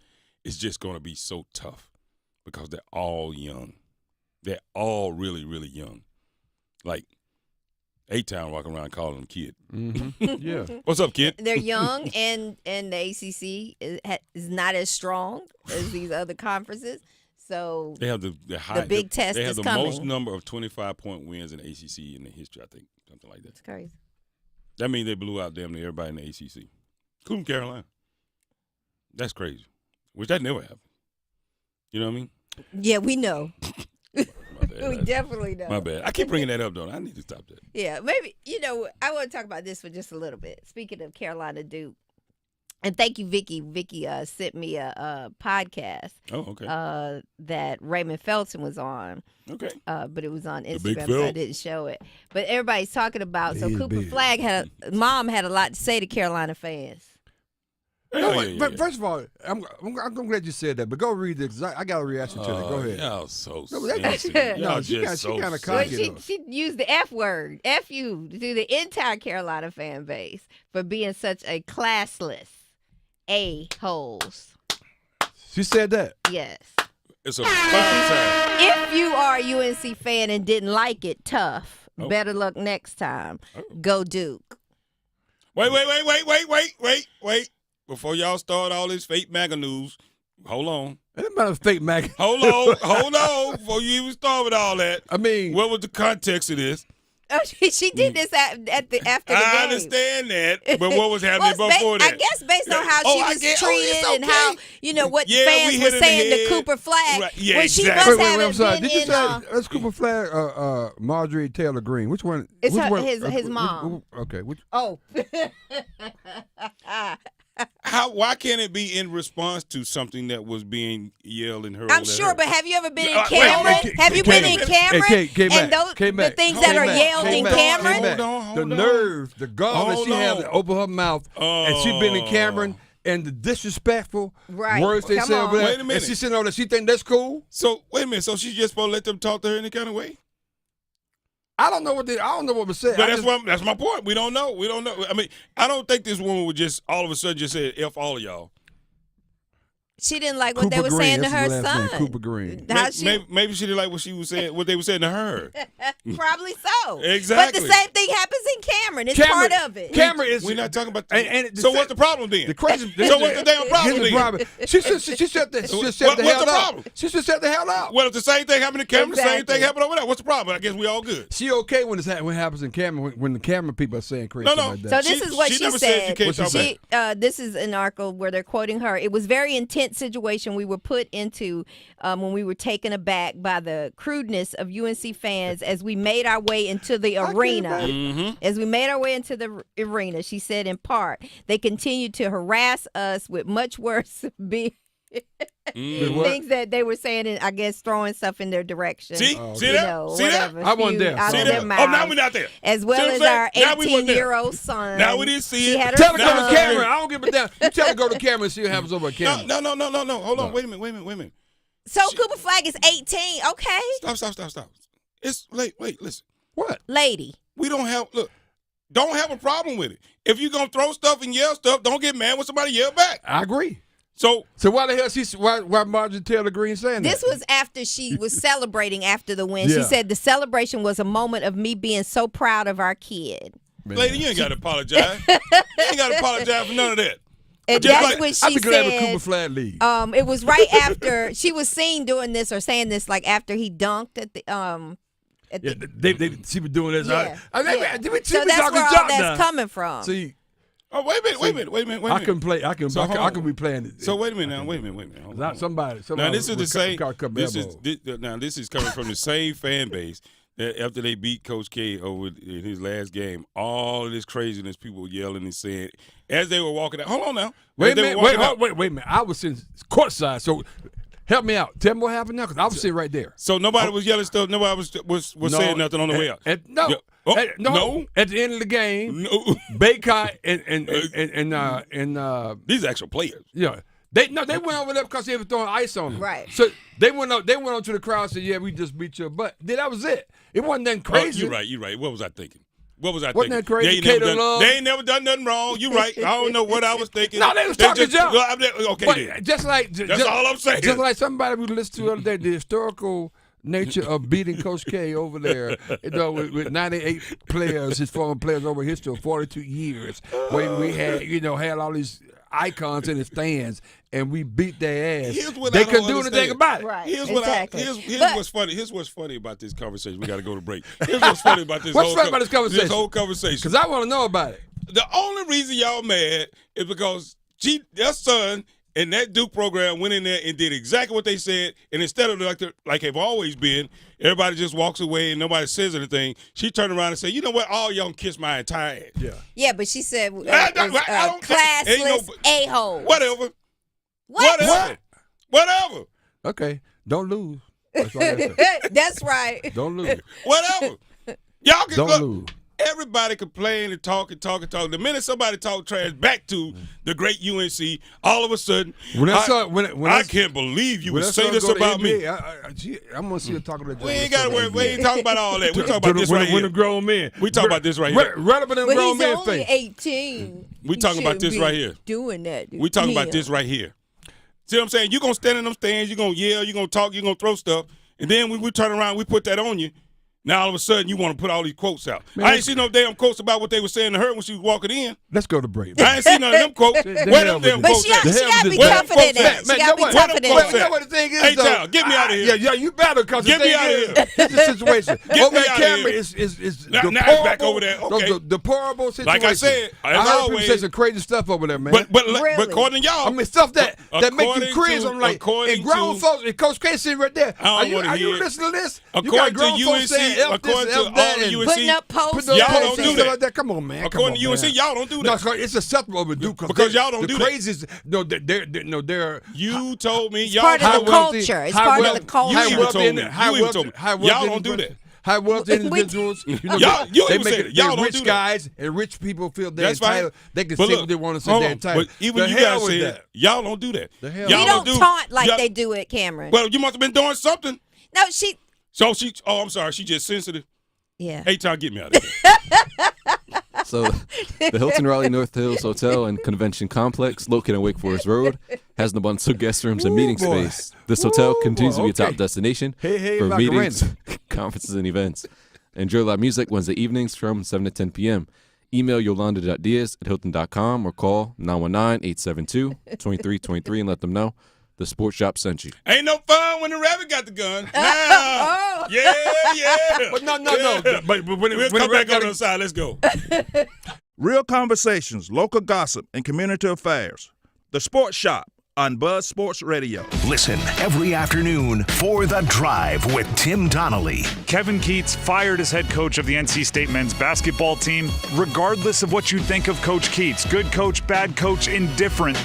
It's just going to be so tough because they're all young. They're all really, really young. Like A-Town walking around calling them kid. Yeah. What's up, kid? They're young, and the ACC is not as strong as these other conferences. So they have the big test They have is the coming. most number of 25-point wins in the ACC in the history, I think, something like that. It's crazy. That means they blew out damn near everybody in the ACC, including Carolina. That's crazy, which that never happened. You know what I mean? Yeah, we know. My bad. We definitely know. My bad. I keep bringing that up, though. I need to stop that. Yeah, maybe, I want to talk about this for just a little bit. Speaking of Carolina Duke, and thank you, Vicky. Vicky sent me a podcast. Oh, okay. That Raymond Felton was on. Okay. But it was on big Instagram, so I didn't show it. But everybody's talking about, so Cooper Flagg mom had a lot to say to Carolina fans. But first of all, I'm glad you said that. But go read this. I got a reaction to that. Go ahead. Y'all so sensitive. Y'all she just so kind of sensitive. cocky. She used the F word, F-U, to the entire Carolina fan base for being such a classless a-holes. She said that? Yes. It's a fun time. If you are a UNC fan and didn't like it, tough. Better luck next time. Go Duke. Wait. Before y'all start all this fake MAGA news, hold on. It about a fake MAGA. Hold on. Before you even start with all that. I mean, what was the context of this? Oh, she did this after the game. I understand that, but what was happening before that? I guess based on how she was treated and how, what Yeah, fans were saying to Cooper Flagg. Right. Yeah, when exactly. she must have I'm sorry. been Did you in, say that's Cooper Flagg, Marjorie Taylor Greene? Which one? It's which his mom. Okay. Oh. Why can't it be in response to something that was being yelled and hurled I'm at sure, her? but have you ever been in Cameron? Have you been in Cameron? And the things that are yelled in Cameron? The nerve, the gall that she had to open her mouth, and she been in Cameron, and the disrespectful words they say over there. Wait a minute. And she sitting over there, she think that's cool? So, wait a minute. So she's just supposed to let them talk to her in any kind of way? I don't know what was said. But that's my point. We don't know. I mean, I don't think this woman would just all of a sudden just say F all of y'all. She didn't like what they were saying to her son. Cooper Greene. Maybe she didn't like what she was saying, what they were saying to her. Probably so. Exactly. But the same thing happens in Cameron. It's part of it. Cameron is. We're not talking about. So what's the problem then? The crazy. So what's the damn problem then? She shut the hell up. She should shut the hell up. Well, if the same thing happened in Cameron, the same thing happened over there. What's the problem? I guess we all good. She okay when it happens in Cameron when the Cameron people are saying crazy stuff like that. So this is what she never said. you can't talk about. This is an article where they're quoting her. It was a very intense situation we were put into when we were taken aback by the crudeness of UNC fans as we made our way into the arena. As we made our way into the arena, she said in part, they continued to harass us with much worse Things that they were saying, and I guess throwing stuff in their direction. See you that? know, See that? whatever, I wasn't there. out See of that? their Oh, mouths. now we're not there. As well See as what I'm our saying? Now we wasn't there. 18-year-old son. Now we didn't see She it. had her Tell her to go son. to camera. I don't give a damn. You tell her to go to camera and see what happens over a camera. No. Hold on. Wait a minute. So Cooper Flag is 18. Okay. Stop. It's wait, listen. What? Lady. We don't have a problem with it. If you're gonna throw stuff and yell stuff, don't get mad when somebody yell back. I agree. So why the hell why Marjorie Taylor Greene saying This that? was after she was celebrating after the win. Yeah. She said the celebration was a moment of me being so proud of our kid. Lady, you ain't got to apologize. You ain't got to apologize for none of that. And Just that's like- what she I'd be glad if Cooper said. Flag leave. It was right after she was seen doing this or saying this, like after he dunked at the She was doing this. Yeah. I So that's where all that's coming from. See, wait a minute. I can play. I can be playing it. So wait a minute. Hold on. Not somebody. Now this is the same. This is This is coming from the same fan base that after they beat Coach K over in his last game, all of this craziness, people were yelling and saying as they were walking out. Hold on now. Wait a minute. Wait a minute. I was sitting courtside, so help me out. Tell me what happened now, because I was sitting right there. So nobody was yelling stuff. Nobody was saying nothing on the way out. No. Yeah. Oh, no. At the end of the game, Baycott and these actual players. Yeah. They went over there because they were throwing ice on them. Right. So they went on to the crowd and said, "Yeah, we just beat your butt." Then that was it. It wasn't nothing crazy. You're right. What was I thinking? Wasn't that crazy? They ain't never done nothing wrong. You right. I don't know what I was thinking. No, they was talking junk. Okay, But then. that's all I'm saying. Just like somebody we listened to the other day, the historical nature of beating Coach K over there, with 98 players, his former players over a history of 42 years, where we had, had all these icons in the stands, and we beat their ass. They couldn't do anything about it. Right. Here's what's funny. Here's what's funny about this conversation. We got to go to break. Here's what's funny about this. What's funny about this conversation? This whole conversation. Because I want to know about it. The only reason y'all mad is because their son and that Duke program went in there and did exactly what they said, and instead of like they've always been, everybody just walks away and nobody says anything. She turned around and said, "You know what? All y'all can kiss my entire ass." Yeah. Yeah, but she said I don't classless a-hole. Whatever. What? Whatever. Okay. Don't lose. That's, all I said. That's right. Don't lose. Whatever. Y'all can Don't lose. Everybody complain and talk. The minute somebody talk trash back to the great UNC, all of a sudden, I can't believe you would say this about me. I'm gonna see her talking about that. We ain't got to worry. We ain't talking about all that. We talking about this right here. When the grown men. We talking about this right here. Right up in them grown men he's only face. 18. We talking about this right here. Doing that. We talking about this right here. See what I'm saying? You gonna stand in them stands. You gonna yell. You gonna talk. You gonna throw stuff. And then when we turn around, we put that on you. Now all of a sudden you want to put all these quotes out. Man, I ain't see no damn quotes about what they were saying to her when she was walking in. Let's go to break. I ain't seen none of them quotes. Where them damn But quotes she at? got to be tougher than that. She got to be tougher than that. You know what the thing is, Hey, though? child, get me out of here. Yeah, you better, because the Get me thing out of is, here. this is the situation. Get Over me that out of camera here. is Now it's back over there. Okay. The deplorable situation. Like I said, I as heard people always- say some crazy stuff over there, man. But Really? according to y'all, I mean, stuff that make you cringe. I'm like, according and grown to- folks, and Coach K sitting right there. I don't wanna Are you hear it. listening to this? According You got to grown folks UNC, saying F this, according to F all that, the and UNC, Putting up posts. putting up Y'all posts don't and do stuff that. like that. Come on, man. According to Come on, UNC, man. y'all don't do No, that. it's acceptable to do Because y'all don't the do that. craziest. No, they're You told me y'all part of the don't- culture. It's part of the culture. You even told me. You even told me. Y'all don't do that. High wealth individuals, you they even make said it. y'all They're don't rich do that. guys, and rich people feel they're That's fine. entitled. They can But say look, what they want to say. hold They're on. entitled. But even The you hell guys with said that. y'all don't do that. The hell. Y'all You don't do taunt like y'all- they do it, Cameron. Well, you must have been doing something. No, she. So she. Oh, I'm sorry. She just sensitive. Yeah. Hey, Tom, get me out of here. So, the Hilton Raleigh North Hills Hotel and Convention Complex, located on Wake Forest Road, has an abundance of guest rooms and meeting boy. space. This hotel Ooh, continues boy, to be a top okay. destination Hey, for Macarena. meetings, conferences, and events. Enjoy live music Wednesday evenings from 7 to 10 p.m. Email yolanda.diaz@hilton.com or call 919-872-2323 and let them know the Sports Shop sent you. Ain't no fun when the rabbit got the gun. Now. Yeah. But no. But when We'll come back on the other side. Let's go. Real conversations, local gossip, and community affairs. The Sports Shop on Buzz Sports Radio. Listen every afternoon for The Drive with Tim Donnelly. Kevin Keatts fired as head coach of the NC State men's basketball team. Regardless of what you think of Coach Keatts, good coach, bad coach, indifferent,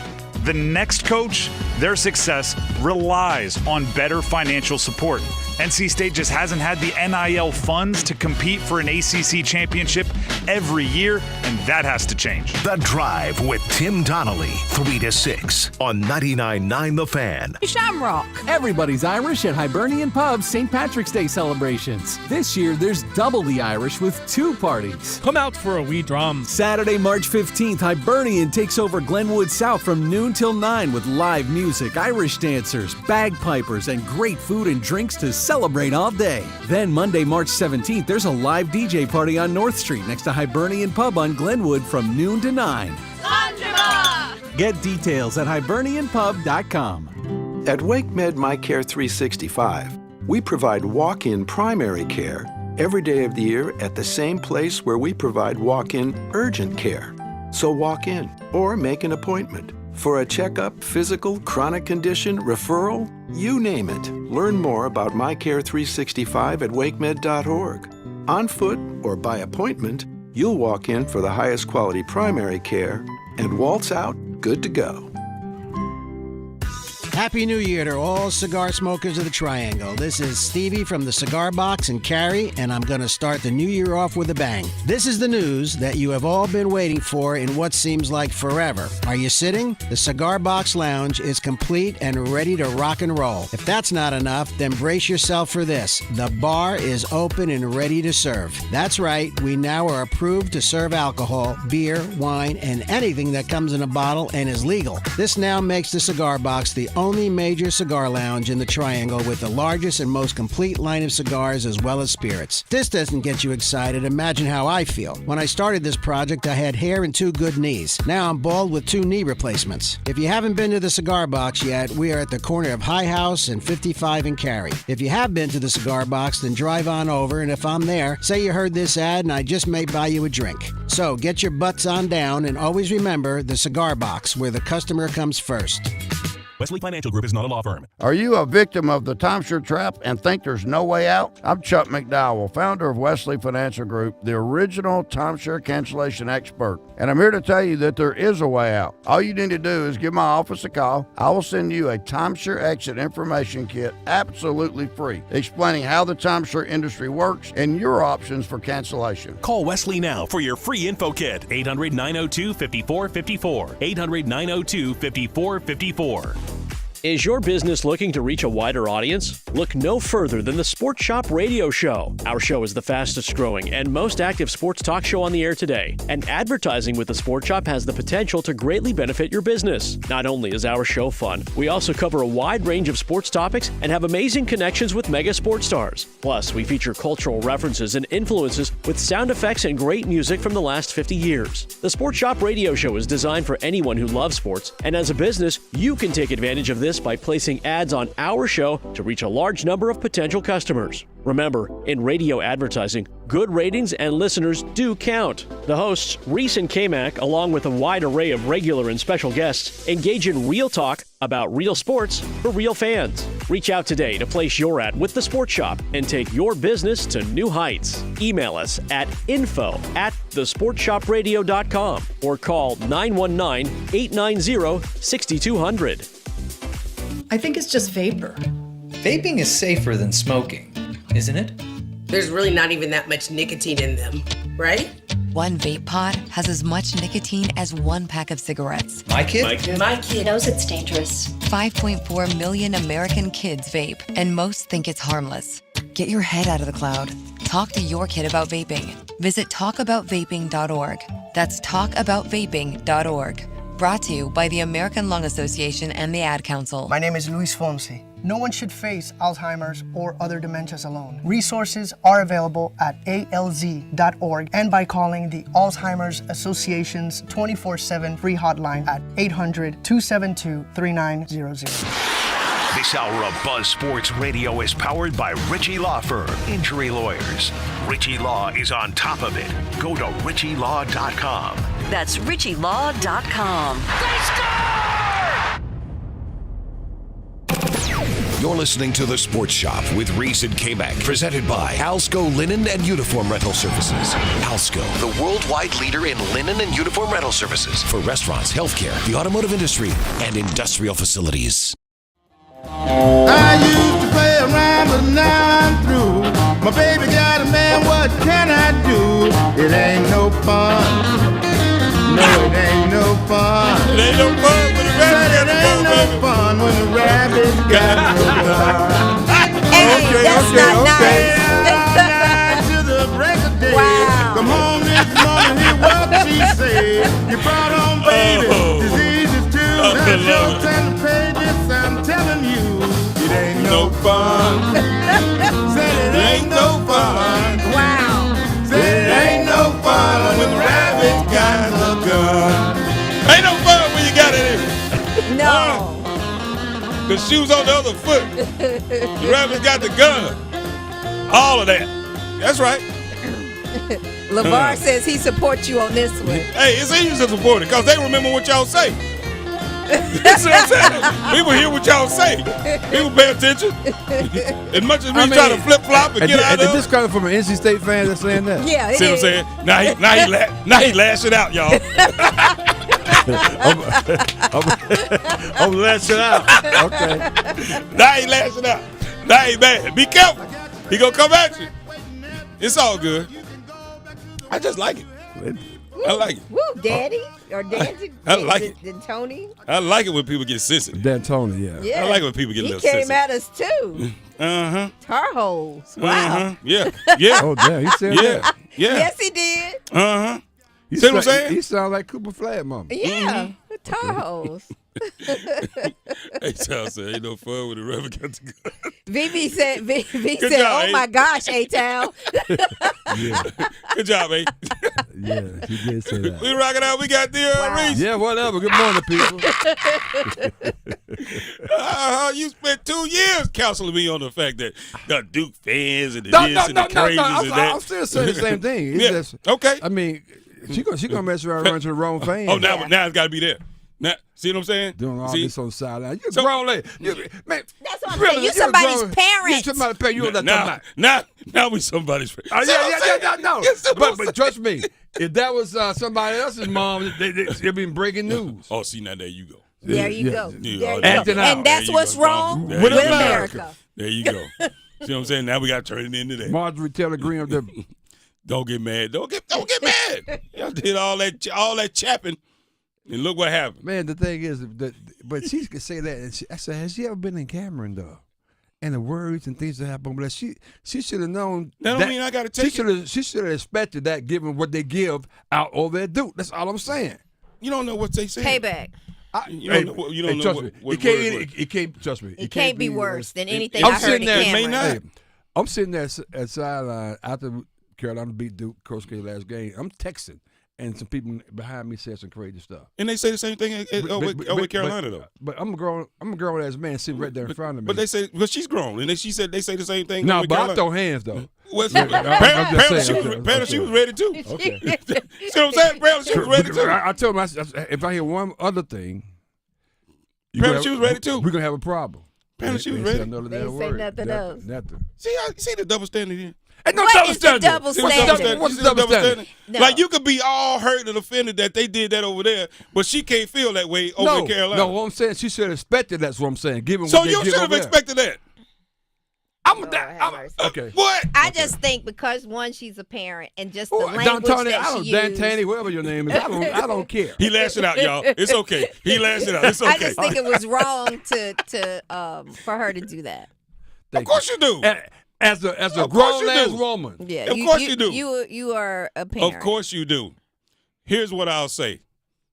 The next coach, their success relies on better financial support. NC State just hasn't had the NIL funds to compete for an ACC championship every year, and that has to change. The Drive with Tim Donnelly, 3 to 6 on 99.9 The Fan. Shamrock. Everybody's Irish at Hibernian Pub's St. Patrick's Day celebrations. This year, there's double the Irish with 2 parties. Come out for a wee drum. Saturday, March 15th, Hibernian takes over Glenwood South from noon till 9 with live music, Irish dancers, bagpipers, and great food and drinks to celebrate all day. Then Monday, March 17th, there's a live DJ party on North Street next to Hibernian Pub on Glenwood from noon to 9. Get details at hibernianpub.com. At WakeMed MyCare 365, we provide walk-in primary care every day of the year at the same place where we provide walk-in urgent care. So walk in or make an appointment for a checkup, physical, chronic condition, referral, you name it. Learn more about MyCare 365 at wakemed.org. On foot or by appointment, you'll walk in for the highest quality primary care and waltz out good to go. Happy New Year to all cigar smokers of the Triangle. This is Stevie from the Cigar Box in Cary, and I'm going to start the new year off with a bang. This is the news that you have all been waiting for in what seems like forever. Are you sitting? The Cigar Box Lounge is complete and ready to rock and roll. If that's not enough, then brace yourself for this. The bar is open and ready to serve. That's right, we now are approved to serve alcohol, beer, wine, and anything that comes in a bottle and is legal. This now makes the Cigar Box the only major cigar lounge in the Triangle with the largest and most complete line of cigars as well as spirits. This doesn't get you excited. Imagine how I feel. When I started this project, I had hair and 2 good knees. Now I'm bald with 2 knee replacements. If you haven't been to the Cigar Box yet, we are at the corner of High House and 55 in Cary. If you have been to the Cigar Box, then drive on over, and if I'm there, say you heard this ad and I just may buy you a drink. So get your butts on down and always remember the Cigar Box, where the customer comes first. Wesley Financial Group is not a law firm. Are you a victim of the timeshare trap and think there's no way out? I'm Chuck McDowell, founder of Wesley Financial Group, the original timeshare cancellation expert. And I'm here to tell you that there is a way out. All you need to do is give my office a call. I will send you a timeshare exit information kit absolutely free, explaining how the timeshare industry works and your options for cancellation. Call Wesley now for your free info kit. 800-902-5454. 800-902-5454. Is your business looking to reach a wider audience? Look no further than the Sports Shop Radio Show. Our show is the fastest growing and most active sports talk show on the air today. And advertising with the Sports Shop has the potential to greatly benefit your business. Not only is our show fun, we also cover a wide range of sports topics and have amazing connections with mega sports stars. Plus, we feature cultural references and influences with sound effects and great music from the last 50 years. The Sports Shop Radio Show is designed for anyone who loves sports, and as a business, you can take advantage of this by placing ads on our show to reach a large number of potential customers. Remember, in radio advertising, good ratings and listeners do count. The hosts, Reese and Kmac, along with a wide array of regular and special guests, engage in real talk about real sports for real fans. Reach out today to place your ad with the Sports Shop and take your business to new heights. Email us at info@thesportsshopradio.com or call 919-890-6200. I think it's just vapor. Vaping is safer than smoking, isn't it? There's really not even that much nicotine in them, right? One vape pod has as much nicotine as 1 pack of cigarettes. My kid knows it's dangerous. 5.4 million American kids vape, and most think it's harmless. Get your head out of the cloud. Talk to your kid about vaping. Visit talkaboutvaping.org. That's talkaboutvaping.org. Brought to you by the American Lung Association and the Ad Council. My name is Luis Fonsi. No one should face Alzheimer's or other dementias alone. Resources are available at alz.org and by calling the Alzheimer's Association's 24/7 free hotline at 800-272-3900. This hour of Buzz Sports Radio is powered by Ritchie Law Firm, injury lawyers. Ritchie Law is on top of it. Go to ritchielaw.com. That's ritchielaw.com. They score! You're listening to The Sports Shop with Reese and Kmac, presented by Alsco Linen and Uniform Rental Services. Alsco, the worldwide leader in linen and uniform rental services for restaurants, healthcare, the automotive industry, and industrial facilities. I used to play around, but now I'm through. My baby got a man, what can I do? It ain't no fun. No, it ain't no fun. It ain't no fun when the rabbit got It ain't no fun when the rabbit got no gun. Hey, that's not nice. Night to the break of day. Wow. Come home this morning, hear what she said. You brought home baby, diseases too. That's your 10 pages, I'm telling you. It ain't no fun. Said it ain't no fun. Wow. Said it ain't no fun when the rabbit got the gun. Ain't no fun when you got it in. No. The shoes on the other foot. The rabbit got the gun. All of that. That's right. LeVar says he supports you on this one. Hey, it's easy to support it because they remember what y'all say. That's what I'm saying. People hear what y'all say. People pay attention. As much as we try to flip flop and get out of it. This coming from an NC State fan that's saying that. Yeah, See what I'm saying? Now he lashing out, y'all. I'm lashing out. Okay. Now he lashing out. Now he mad. Be careful. He gonna come at you. It's all good. I just like it. I like it. Woo, Daddy or Daddy? I like it. Did Tony? I like it when people get sensitive. Dan Tony, yeah. Yeah. I like it when people get a He little came sensitive. at us too. Uh-huh. Tar holes. Wow. Yeah. Yeah. Oh, damn. He said that. Yeah. Yes, he did. Uh-huh. See what I'm saying? He sounds like Cooper Flag, mama. Yeah. Tar holes. A-Town said, ain't no fun with the rabbit got the gun. VV said, Good job, job, oh my gosh, A-Town. Yeah. Good job, A. Yeah, he did say that. We rocking out. We got the Reese. Yeah, whatever. Good morning, people. You spent 2 years counseling me on the fact that the Duke fans and the this and the crazies and that. I'm still saying the same thing. It's just, okay. I mean, she gonna mess around and run to the wrong fans. Oh, now it's got to be there. Now, see what I'm saying? Doing all see? this on the sideline. You're a grown lady. Man, that's what I'm saying. You're somebody's parent. You're somebody's parent. You don't let them Now we somebody's parent. No. But trust me, if that was somebody else's mom, it'd be breaking news. Oh, see, now there you go. There you go. And that's what's wrong with America. There you go. See what I'm saying? Now we got to turn it into that. Marjorie Taylor Greene up there. Don't get mad. Don't get mad. Y'all did all that chapping. And look what happened. Man, the thing is, but she could say that. And I said, has she ever been in Cameron, though? And the words and things that happen. But she should have known. That don't mean I got to take it. She should have expected that given what they give out over at Duke. That's all I'm saying. You don't know what they say. Payback. You don't know what it can't, trust me. It can't be worse than anything I heard in Cameron. I'm sitting there at sideline after Carolina beat Duke, Coach K last game. I'm texting. And some people behind me said some crazy stuff. And they say the same thing with Carolina, though. But I'm a grown ass man sitting right there in front of me. But they say, well, she's grown, and they say the same thing. No, but I throw hands though. Apparently, she was ready too. Okay. See what I'm saying? Apparently, she was ready too. I told him, if I hear one other thing, apparently she was ready too. We're gonna have a problem. Apparently, she was ready. They say nothing else. Nothing. See the double standard here. Ain't no what double is standard. The double standard? What's the double standard? No. Like you could be all hurt and offended that they did that over there, but she can't feel that way over in Carolina. No, what I'm saying, she should have expected. That's what I'm saying. Given so what they you should have expected that. Okay. What? I just think because one, she's a parent, and just the language that she used. Dantani, whoever your name is, I don't care. He lashed it out, y'all. It's okay. He lashed it out. It's okay. I just think it was wrong for her to do that. Of course you do. As a grown ass woman. Yeah, of course you do. You are a parent. Of course you do. Here's what I'll say.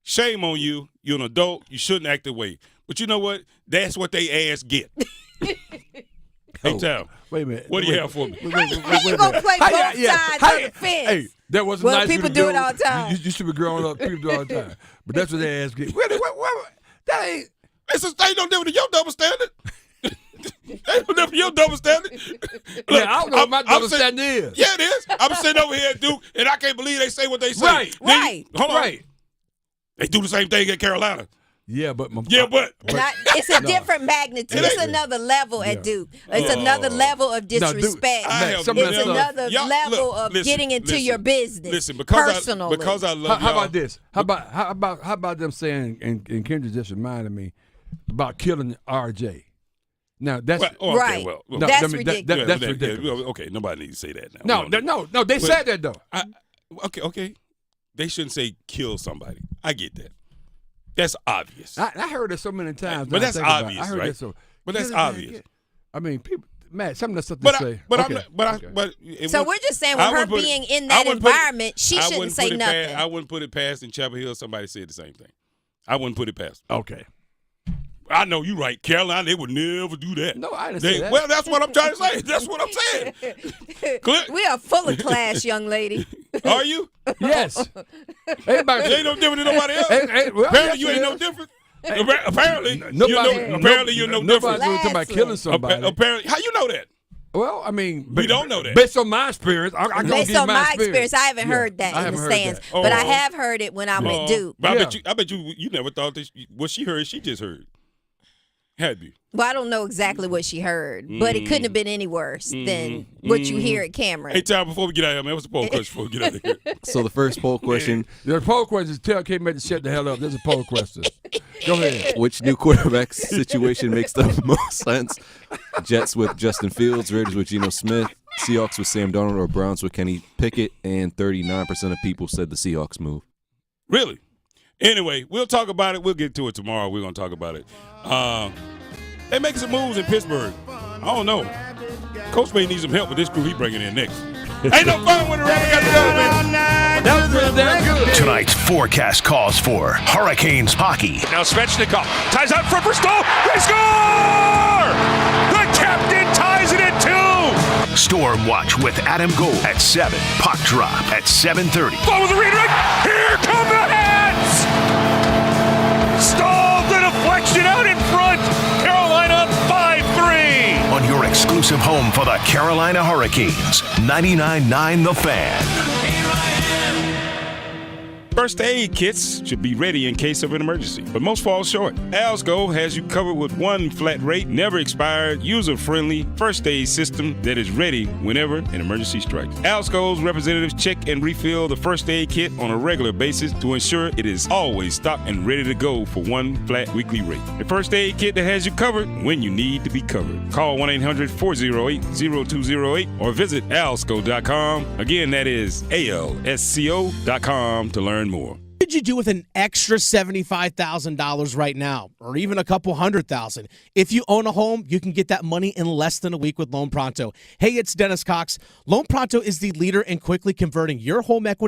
Shame on you. You're an adult. You shouldn't act that way. But you know what? That's what they ass get. Hey, Tom. Wait a minute. What do you have for me? How you gonna play both sides of the fence? Hey, that wasn't well, nice. People do it all the time. You should be growing up. People do it all the time. But that's what they ass get. That ain't. It's a state no different than your double standard. Ain't no different your double standard. Look, I don't know what my double standard is. Yeah, it is. I'm sitting over here at Duke, and I can't believe they say what they say. Right. Hold on. Right. They do the same thing at Carolina. Yeah, but it's a different magnitude. It's another level at Duke. It's another level of disrespect. It's another level of getting into your business. Listen, because I love How y'all. about this? How about them saying? And Kendra just reminded me about killing RJ. Now that's right. Well, that's ridiculous. That's ridiculous. Okay, nobody needs to say that now. No. They said that though. Okay. They shouldn't say kill somebody. I get that. That's obvious. I heard it so many times. But that's obvious, I heard right? that so. But that's obvious. I mean, people, Matt, some of the stuff they say. So we're just saying, with her being in that environment, she shouldn't say nothing. I wouldn't put it past in Chapel Hill. Somebody said the same thing. I wouldn't put it past. Okay. I know you're right. Carolina, they would never do that. No, I didn't say that. Well, that's what I'm trying to say. That's what I'm saying. We are full of class, young lady. Are you? Yes. Everybody, you ain't no different than nobody else. Apparently, you ain't no different. Apparently, you're no different. Nobody's talking about killing somebody. Apparently, how you know that? Well, I mean, we don't know that. Based on my experience, based on my experience, I haven't heard that in the stands, but I have heard it when I'm at Duke. But I bet you never thought that what she heard, she just heard. Had you? Well, I don't know exactly what she heard, but it couldn't have been any worse than what you hear at Cameron. Hey, Tom, before we get out of here, man, what's the poll question before we get out of here? So the first poll question. The poll question is tell Kmac to shut the hell up. There's a poll question. Go ahead. Which new quarterback situation makes the most sense? Jets with Justin Fields, Raiders with Geno Smith, Seahawks with Sam Darnold, or Browns with Kenny Pickett, and 39% of people said the Seahawks move. Really? Anyway, we'll talk about it. We'll get to it tomorrow. We're going to talk about it. They making some moves in Pittsburgh. I don't know. Coach may need some help with this crew he bringing in next. Ain't no fun when the rubber got to go, man. That was pretty damn good. Tonight's forecast calls for Hurricanes hockey. Now Svechnikov ties out front for Stoll. They score! The captain ties it at 2. Storm Watch with Adam Gold at 7. Puck drop at 7:30. Ball with the redirect. Here come the hits! Stoll, the deflection out in front. Carolina 5-3. On your exclusive home for the Carolina Hurricanes, 99.9 The Fan. First aid kits should be ready in case of an emergency, but most fall short. Alsco has you covered with one flat rate, never expired, user-friendly first aid system that is ready whenever an emergency strikes. Alsco's representatives check and refill the first aid kit on a regular basis to ensure it is always stocked and ready to go for one flat weekly rate. The first aid kit that has you covered when you need to be covered. Call 1-800-408-0208 or visit alsco.com. Again, that is alsco.com to learn more. What could you do with an extra $75,000 right now, or even a couple $100,000? If you own a home, you can get that money in less than a week with Loan Pronto. Hey, it's Dennis Cox. Loan Pronto is the leader in quickly converting your home equity